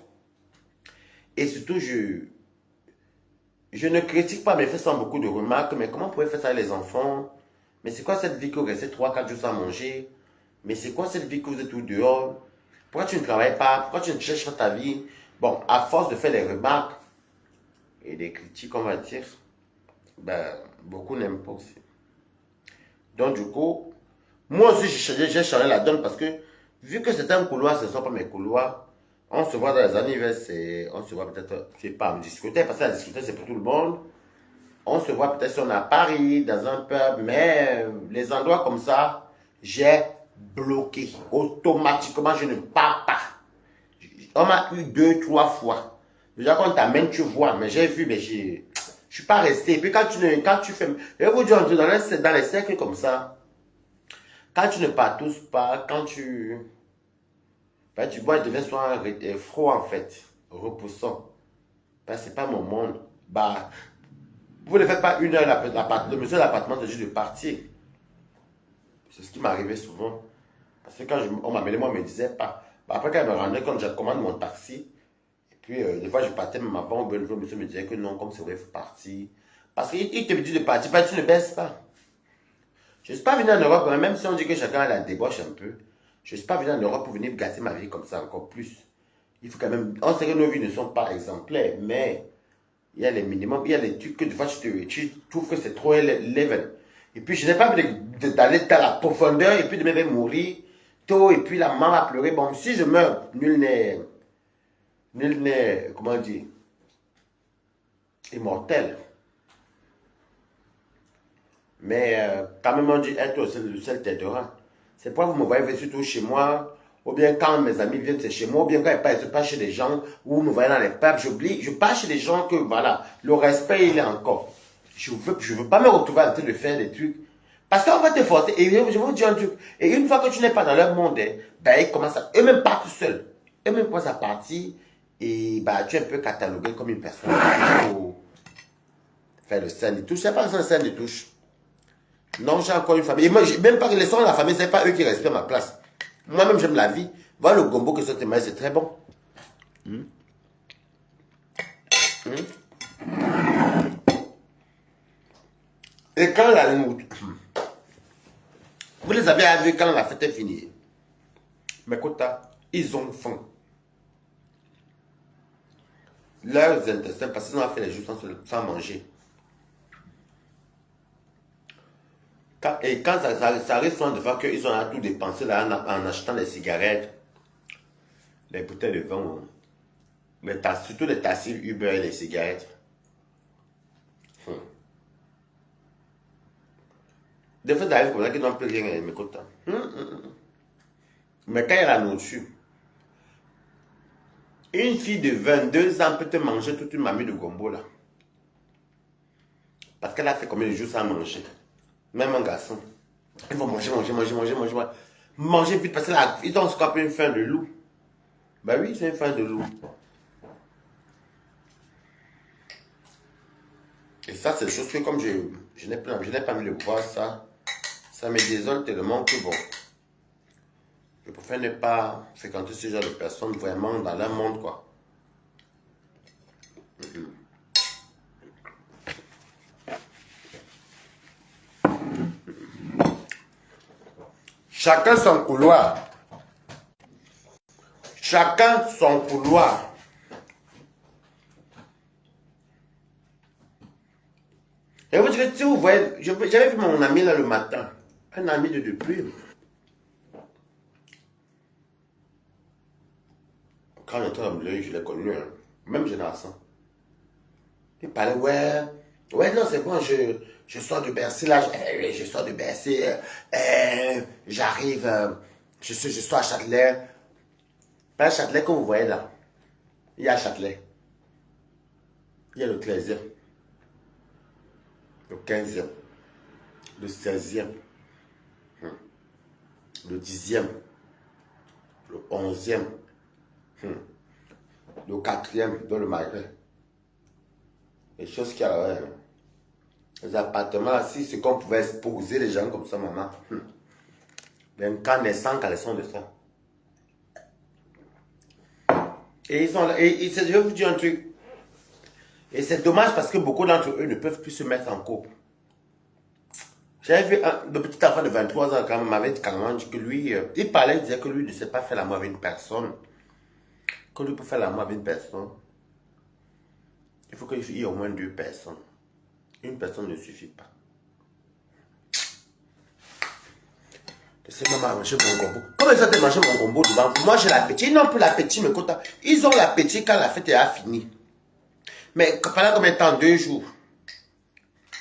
S2: et surtout, je ne critique pas mes faits sans beaucoup de remarques, mais comment vous pouvez faire ça les enfants? Mais c'est quoi cette vie que vous restez 3, 4 jours sans manger? Mais c'est quoi cette vie que vous êtes tout dehors? Pourquoi tu ne travailles pas? Pourquoi tu ne cherches pas ta vie? Bon, à force de faire des remarques et des critiques, on va dire, ben, beaucoup n'aiment pas aussi. Donc, du coup, moi aussi, j'ai changé la donne parce que, vu que c'est un couloir, ce ne sont pas mes couloirs, on se voit dans les anniversaires, on se voit peut-être, c'est pas me discuter, parce que la discuter, c'est pour tout le monde. On se voit peut-être si on est à Paris, dans un pub, mais les endroits comme ça, j'ai bloqué. Automatiquement, je ne pars pas. On m'a eu 2, 3 fois. Déjà, quand on t'amène, tu vois, mais j'ai vu, mais je suis pas resté. Et puis, quand tu fais, je vais vous dire, dans les cercles comme ça, quand tu ne partousses pas, quand tu bois, il devient souvent froid en fait, repoussant. Parce que c'est pas mon monde. Bah, vous ne faites pas 1 heure, le monsieur de l'appartement, c'est juste de partir. C'est ce qui m'arrivait souvent. Parce que quand on m'amenait, moi, on me disait pas. Bah, après, quand je me rendais compte, je commande mon taxi. Et puis, des fois, je partais même avant, le monsieur me disait que non, comme c'est vrai, il faut partir. Parce qu'il te dit de partir, tu ne baisses pas. Je ne suis pas venu en Europe, même si on dit que chacun a la débauche un peu. Je ne suis pas venu en Europe pour venir gâter ma vie comme ça encore plus. Il faut quand même... On sait que nos vies ne sont pas exemplaires, mais il y a les minimums, il y a les trucs que des fois tu trouves que c'est trop level. Et puis je n'ai pas envie d'aller dans la profondeur et puis de me mourir tôt et puis la maman va pleurer. Bon, si je meurs, nul n'est, comment dire, immortel. Mais quand même on dit être le seul t'aidera. C'est pourquoi vous me voyez surtout chez moi, ou bien quand mes amis viennent, c'est chez moi, ou bien quand ils ne pas chez des gens, ou vous me voyez dans les pubs, je pars chez des gens que, voilà, le respect, il est encore. Je veux pas me retrouver en train de faire des trucs. Parce qu'on va te forcer. Et je vais vous dire un truc. Et une fois que tu n'es pas dans leur monde, hein, ben, ils commencent à... Eux-mêmes partent seuls. Eux-mêmes commencent à partir. Et bah, tu es un peu catalogué comme une personne. Pour faire le scène de touche. C'est pas un scène de touche. Non, j'ai encore une famille. Et moi, même pas que les sons de la famille, c'est pas eux qui respectent ma place. Moi-même, j'aime la vie. Voilà le gombo que ça te met, c'est très bon. Et quand la... Vous les avez vus quand la fête est finie. Mais Kota, ils ont faim. Leurs intestins, parce qu'ils ont fait les jours sans manger. Et quand ça arrive souvent de voir qu'ils ont tout dépensé là, en achetant des cigarettes, les bouteilles de vin, surtout les taxis Uber et les cigarettes. Des fois, ça arrive comme ça qu'ils n'ont plus rien, mais Kota. Mais quand il y a la nourriture, une fille de 22 ans peut te manger toute une mamie de gombo là. Parce qu'elle a fait combien de jours sans manger. Même un garçon. Ils vont manger. Manger vite parce qu'ils ont ce qu'on appelle une faim de loup. Bah oui, c'est une faim de loup. Et ça, c'est des choses que comme je n'ai pas envie de voir ça. Ça me désole tellement que bon. Je préfère ne pas fréquenter ce genre de personnes vraiment dans leur monde quoi. Chacun son couloir. Chacun son couloir. Et vous dites, si vous voyez, j'avais vu mon ami là le matin. Un ami de depuis. Quand j'étais dans le je l'ai connu. Hein. Même génération. Il parlait, ouais, non, c'est bon, je sors de Bercy là, je sors de Bercy, j'arrive, je sors à Châtelet. Pas Châtelet que vous voyez là. Il y a Châtelet. Il y a le 13e, le 15e, le 16e, le 10e, le 11e, le 4e dans le Marais. Les choses qu'il y a là, les appartements là, si c'est qu'on pouvait exposer les gens comme ça, maman. Incandescents quand elles sont de ça. Et ils sont là, et je vais vous dire un truc. Et c'est dommage parce que beaucoup d'entre eux ne peuvent plus se mettre en couple. J'avais vu le petit enfant de 23 ans quand même m'avait carrément dit que lui, il parlait, il disait que lui ne sait pas faire l'amour avec une personne. Que lui peut faire l'amour avec une personne. Il faut qu'il y ait au moins 2 personnes. Une personne ne suffit pas. C'est maman manger mon gombo. Comment ils ont été manger mon gombo devant vous? Moi j'ai l'appétit. Ils n'ont plus l'appétit, mais quand ils ont l'appétit quand la fête est finie. Mais pendant combien de temps? 2 jours.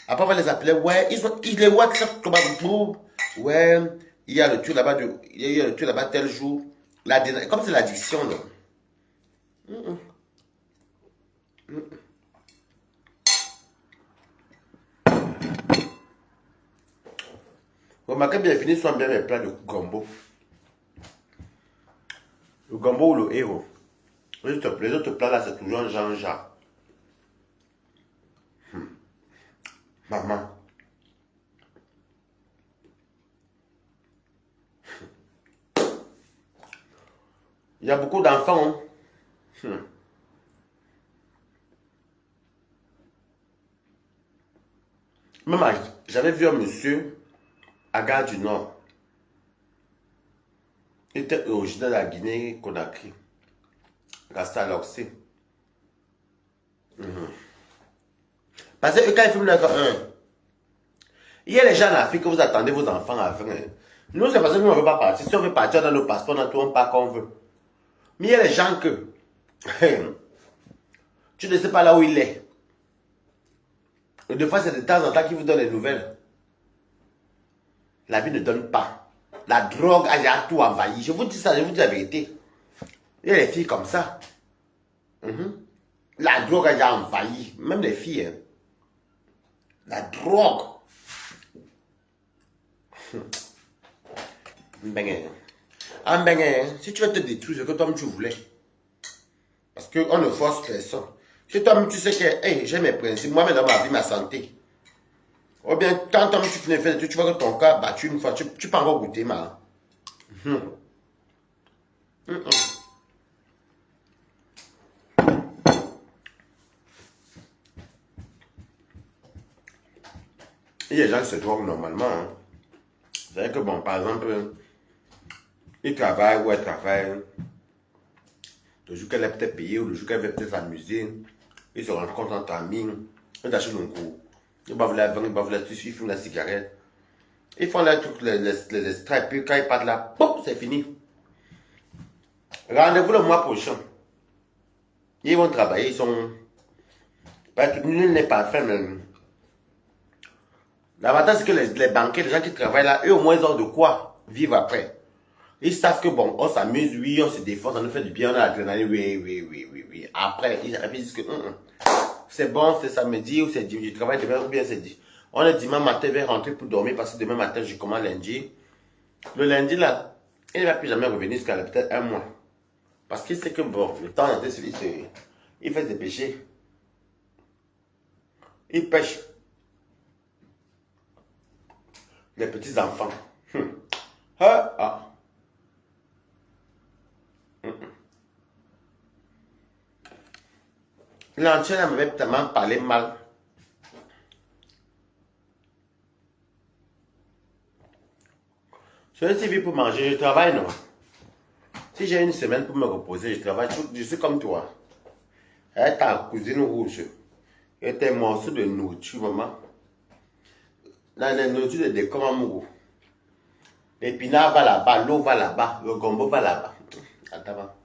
S2: Après on va les appeler, ouais, ils les WhatsApp comme vous. Ouais, il y a le truc là-bas, il y a le truc là-bas tel jour. Comme c'est l'addiction là. Remarquez bien, fini sont bien mes plats de gombo. Le gombo ou le héros. Les autres plats là, c'est toujours un Jean-Jacques. Maman. Il y a beaucoup d'enfants. Même j'avais vu un monsieur à Gare du Nord. Il était originaire de la Guinée-Conakry. Rasta Loxy. Parce que quand ils fument il y a les gens en Afrique que vous attendez vos enfants à venir. Nous, c'est parce que nous, on ne veut pas partir. Si on veut partir dans nos passeports, dans tout, on part qu'on veut. Mais il y a les gens que tu ne sais pas là où il est. Et des fois, c'est de temps en temps qu'ils vous donnent des nouvelles. La vie ne donne pas. La drogue a tout envahi. Je vous dis ça, je vous dis la vérité. Il y a les filles comme ça. La drogue a déjà envahi. Même les filles. Hein. La drogue. Si tu veux te détruire ce que toi tu voulais. Parce qu'on ne force personne. Si toi tu sais que hey, j'ai mes principes, moi-même dans ma vie, ma santé. Ou bien quand toi tu finis de faire des trucs, tu vois que ton corps a battu une fois, tu peux encore goûter mal. Il y a des gens qui se droguent normalement. Hein. C'est vrai que bon, par exemple, ils travaillent ou elle travaille. Le jour qu'elle est peut-être payée ou le jour qu'elle veut peut-être s'amuser, ils se rencontrent entre amis, ils achètent un coup. Ils boivent la vin, ils boivent la tissu, ils fument la cigarette. Ils font les trucs, les extraits, puis quand ils partent là, boum, c'est fini. Rendez-vous le mois prochain. Ils vont travailler, ils sont. Nul n'est parfait, mais. L'avantage, c'est que les banquiers, les gens qui travaillent là, eux au moins ils ont de quoi vivre après. Ils savent que bon, on s'amuse, oui, on se défonce, on nous fait du bien, on a l'adrénaline, oui. Après, ils disent que c'est bon, c'est samedi ou c'est dimanche, je travaille demain ou bien c'est dit. On est dimanche matin, je vais rentrer pour dormir parce que demain matin, je commence lundi. Le lundi là, il ne va plus jamais revenir jusqu'à peut-être un mois. Parce qu'il sait que bon, le temps en tête, il fait des péchés. Il pêche. Les petits enfants. L'ancien m'avait tellement parlé mal. Je suis venu pour manger, je travaille non. Si j'ai une semaine pour me reposer, je travaille, je suis comme toi. Elle ta cousine rouge. Et tes morceaux de nourriture, maman. Dans les nourritures de décor, maman. L'épinard va là-bas, l'eau va là-bas, le gombo va là-bas. Attends.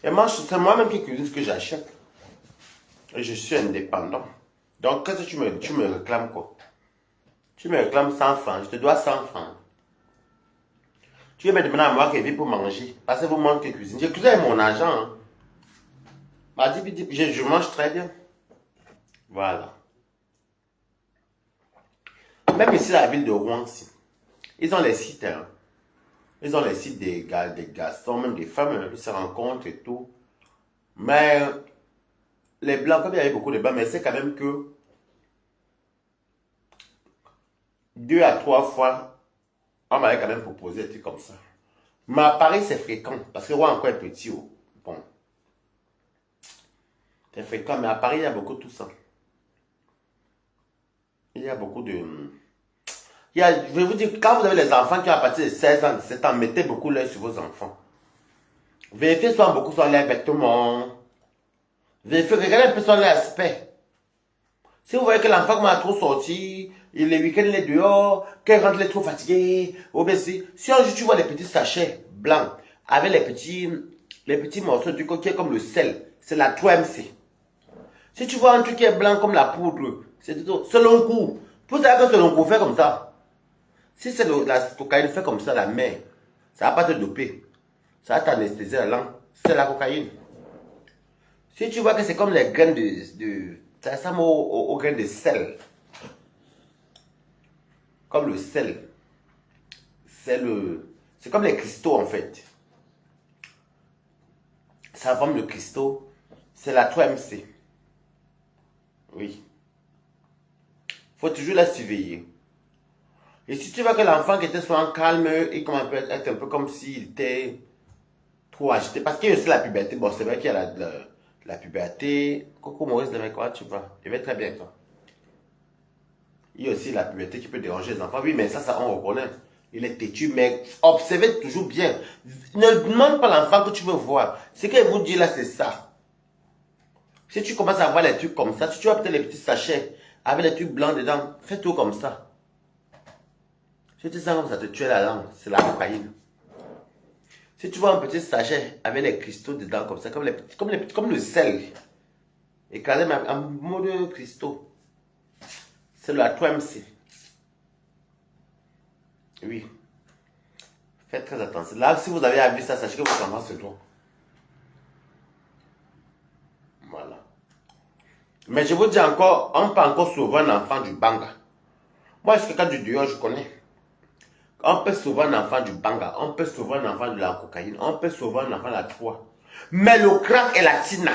S2: Et moi, c'est moi-même qui cuisine ce que j'achète. Et je suis indépendant. Donc, qu'est-ce que tu me réclames quoi? Tu me réclames 100 francs, je te dois 100 francs. Tu veux me demander à moi qui vit pour manger. Parce que vous manquez de cuisine. J'ai cuisiné avec mon argent. Hein. Je mange très bien. Voilà. Même ici, la ville de Rouen, ils ont les sites. Hein. Ils ont les sites des garçons, même des femmes. Ils se rencontrent et tout. Mais les blancs, comme il y avait beaucoup de blancs, mais c'est quand même que 2 à 3 fois, on m'avait quand même proposé des trucs comme ça. Mais à Paris, c'est fréquent. Parce que Rouen encore est petit. Oh. Bon. C'est fréquent, mais à Paris, il y a beaucoup de tout ça. Il y a beaucoup de... je vais vous dire, quand vous avez les enfants qui ont à partir de 16 ans, 17 ans, mettez beaucoup l'œil sur vos enfants. Vérifiez soit beaucoup sur les vêtements. Vérifiez, regardez un peu sur l'aspect. Si vous voyez que l'enfant commence à trop sortir, les week-ends il est dehors, qu'il rentre il est trop fatigué, ou bien si un jour tu vois les petits sachets blancs, avec les petits morceaux du coup qui est comme le sel, c'est la 3MC. Si tu vois un truc qui est blanc comme la poudre, c'est selon coup. Pour ça que selon coup fait comme ça. Si c'est la cocaïne fait comme ça, la mère, ça va pas te doper. Ça va t'anesthésier la langue. C'est la cocaïne. Si tu vois que c'est comme les graines ça ressemble aux graines de sel. Comme le sel. C'est comme les cristaux en fait. Ça forme le cristaux. C'est la 3MC. Oui. Faut toujours la surveiller. Et si tu vois que l'enfant qui était souvent calme, il commence à être un peu comme s'il était trop agité. Parce qu'il y a aussi la puberté. Bon, c'est vrai qu'il y a la puberté. Coucou Maurice, demain quoi, tu vas? Je vais très bien, toi. Il y a aussi la puberté qui peut déranger les enfants. Oui, mais ça on reconnaît. Il est têtu, mais observez toujours bien. Ne demande pas l'enfant que tu veux voir. Ce qu'il vous dit là, c'est ça. Si tu commences à voir les trucs comme ça, si tu vois peut-être les petits sachets avec les trucs blancs dedans, fais tout comme ça. Si tu sens comme ça te tue la langue, c'est la cocaïne. Si tu vois un petit sachet avec les cristaux dedans comme ça, comme le sel, écrasé en mode cristaux, c'est la 3MC. Oui. Faites très attention. Là, si vous avez vu ça, sachez que votre enfant se doit. Voilà. Mais je vous dis encore, on peut encore sauver un enfant du banga. Moi, je suis quelqu'un du dehors, je connais. On peut sauver un enfant du banga, on peut sauver un enfant de la cocaïne, on peut sauver un enfant de la trois. Mais le crack et la tina,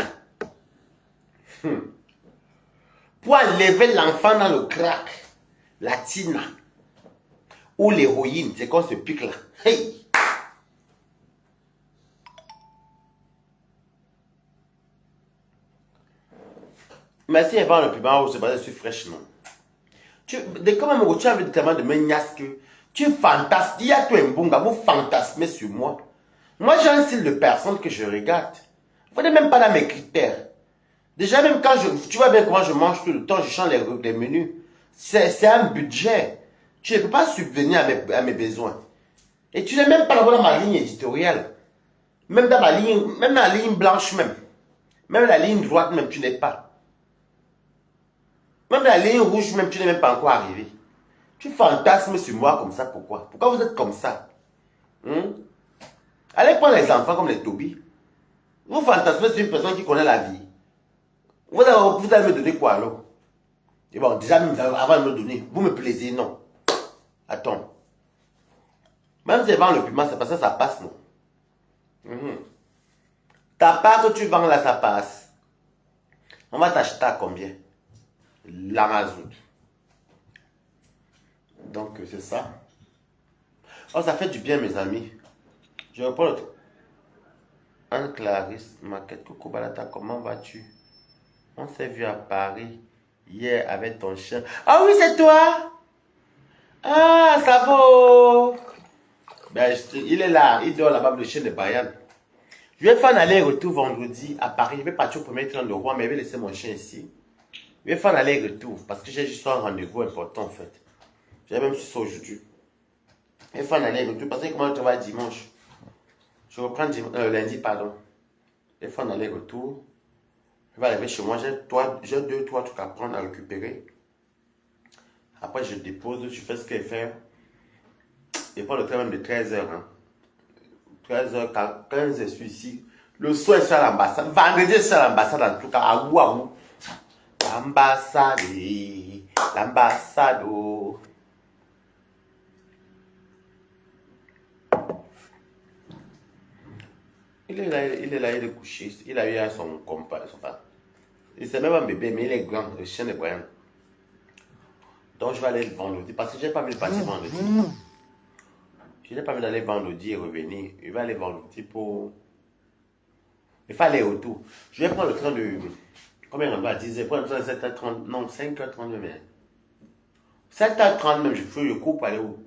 S2: pour enlever l'enfant dans le crack, la tina ou l'héroïne, c'est qu'on se pique là. Hey! Mais si elle va le piment, c'est pas sur fraîche, non. Dès que même tu as envie de me niasque, tu fantasmes, il y a tout un bon gars, vous fantasmez sur moi. Moi, j'ai un style de personne que je regarde. Vous n'êtes même pas dans mes critères. Déjà, même quand tu vois bien comment je mange tout le temps, je change les menus. C'est un budget. Tu ne peux pas subvenir à mes besoins. Et tu n'es même pas dans ma ligne éditoriale. Même dans la ligne blanche même. Même la ligne droite même, tu n'es pas. Même la ligne rouge même, tu n'es même pas encore arrivé. Tu fantasmes sur moi comme ça, pourquoi? Pourquoi vous êtes comme ça? Allez prendre les enfants comme les Toby. Vous fantasmez sur une personne qui connaît la vie. Vous allez me donner quoi alors? Et bon, déjà, même avant de me donner, vous me plaisez, non. Attends. Même si vend le piment, c'est parce que ça passe, non? Ta part que tu vends là, ça passe. On va t'acheter à combien? L'Amazon. Donc, c'est ça. Oh, ça fait du bien, mes amis. Je reprends le truc. Anne Clarisse, Maquette, coucou Balata, comment vas-tu? On s'est vu à Paris hier avec ton chien. Ah oui, c'est toi? Ah, ça va. Ben, il est là, il dort là-bas, le chien de Bayern. Je vais faire un aller-retour vendredi à Paris. Je vais partir au premier train de Rouen, mais je vais laisser mon chien ici. Je vais faire un aller-retour parce que j'ai juste un rendez-vous important en fait. J'ai même su ça aujourd'hui. Je vais faire un aller-retour parce que comment je travaille dimanche. Je reprends lundi, pardon. Je vais faire un aller-retour. Je vais arriver chez moi. J'ai 2-3 trucs à prendre, à récupérer. Après, je dépose, je fais ce qu'il y a à faire. Et prends le train même de 13h. Hein. 13h15, je suis ici. Le soir, je suis à l'ambassade. Vendredi, je suis à l'ambassade en tout cas, à Ouahou. L'ambassade, l'ambassade. Il est là, il est couché. Il a eu à son compagnon. Il c'est même un bébé, mais il est grand, le chien est Brian. Donc je vais aller le vendredi, parce que je n'ai pas envie de partir vendredi. Je n'ai pas envie d'aller vendredi et revenir. Je vais aller vendredi pour... Il faut aller autour. Je vais prendre le train de... Combien on va? 10h, prendre le train de 7h30, non, 5h30 même. 7h30 même, je cours pour aller où?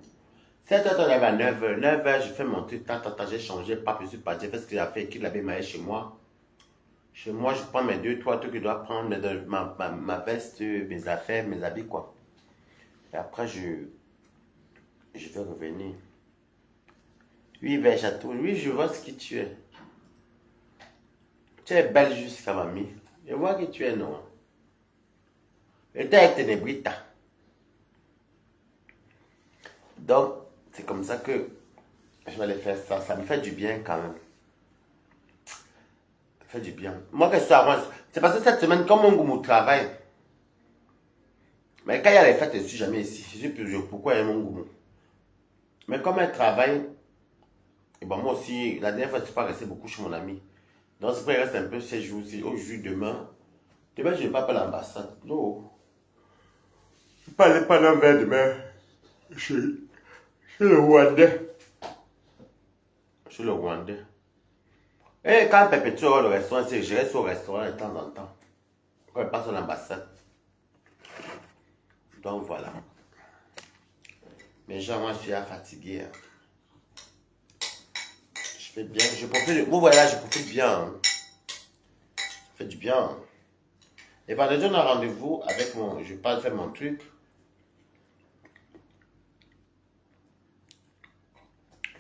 S2: 7h30, j'arrive à 9h. 9h, je fais mon truc, j'ai changé, pas je suis parti, j'ai fait ce que j'ai fait, qu'il avait maillé chez moi. Chez moi, je prends mes 2-3 trucs que je dois prendre, ma veste, mes affaires, mes habits, quoi. Et après, je vais revenir. Oui, vers Château, oui, je vois ce que tu es. Tu es belle jusqu'à mamie. Je vois que tu es non. Et tu es avec Ténébrita. Donc, c'est comme ça que je vais aller faire ça. Ça me fait du bien quand même. Ça fait du bien. Moi, que je suis avant, c'est parce que cette semaine, comme mon goumou travaille, mais quand il y a les fêtes, je ne suis jamais ici. Je suis toujours pourquoi il y a mon goumou. Mais comme elle travaille, et bon, moi aussi, la dernière fois, je ne suis pas resté beaucoup chez mon ami. Donc, c'est pour qu'il reste un peu ces jours-ci. Aujourd'hui, demain. Demain, je ne vais pas à l'ambassade. Non. Je ne vais pas aller pendant un verre demain. Chez le Rwandais. Chez le Rwandais. Et quand Pépé aura le restaurant, je reste au restaurant de temps en temps. Quand je passe à l'ambassade. Donc, voilà. Mais genre, moi, je suis fatigué. Hein. Je fais bien. Je profite. Vous voyez là, je profite bien. Hein. Ça fait du bien. Et vendredi, on a rendez-vous avec mon... Je vais faire mon truc.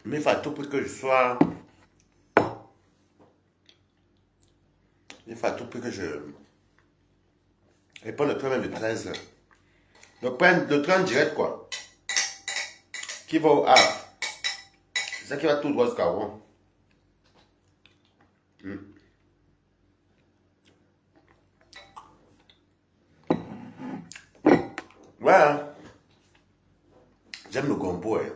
S2: Mais il faut à tout prix que je sois... Il faut à tout prix que je... Et pas le train même de 13h. Le train direct, quoi. Qui va au Havre. C'est ça qui va tout droit jusqu'à Rouen. Ouais, hein. J'aime le gombo. Hein.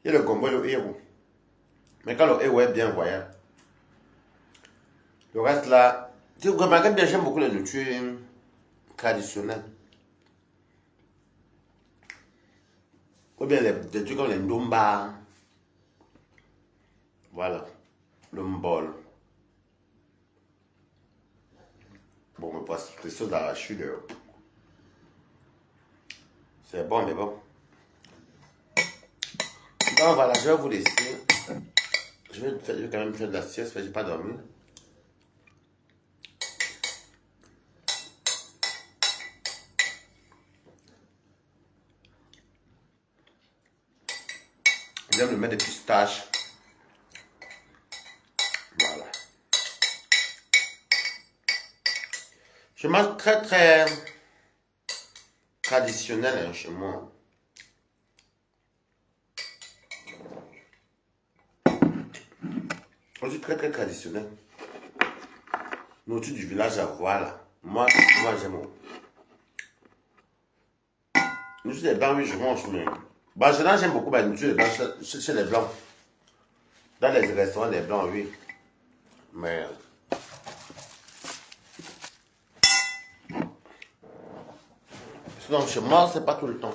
S2: Il y a le gombo et le héros. Mais quand le héros est bien voyant, le reste là, tu remarques bien, j'aime beaucoup les nourritures traditionnelles. Ou bien des trucs comme les ndomba. Voilà. Le mbol. Bon, mais pas les sauces d'arachide. C'est bon, mais bon. Donc voilà, je vais vous laisser. Je vais quand même faire de la sieste parce que je n'ai pas dormi. J'aime le mettre des pistaches. Voilà. Je mange très très traditionnel hein, chez moi. On dit très très traditionnel. Nourriture du village à voilà. Moi j'aime. Nourriture des blancs, oui, je mange, mais. Bah, j'aime beaucoup la nourriture des blancs chez les blancs. Dans les restaurants des blancs, oui. Mais. Sinon, chez moi, c'est pas tout le temps.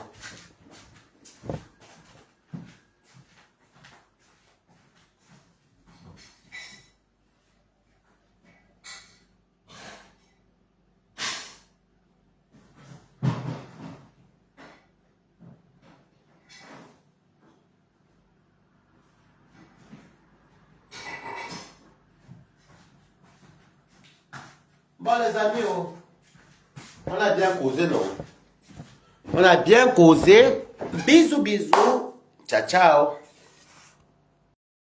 S2: Bon, les amis, oh, on a bien causé, non? On a bien causé. Bisous, bisous. Ciao, ciao.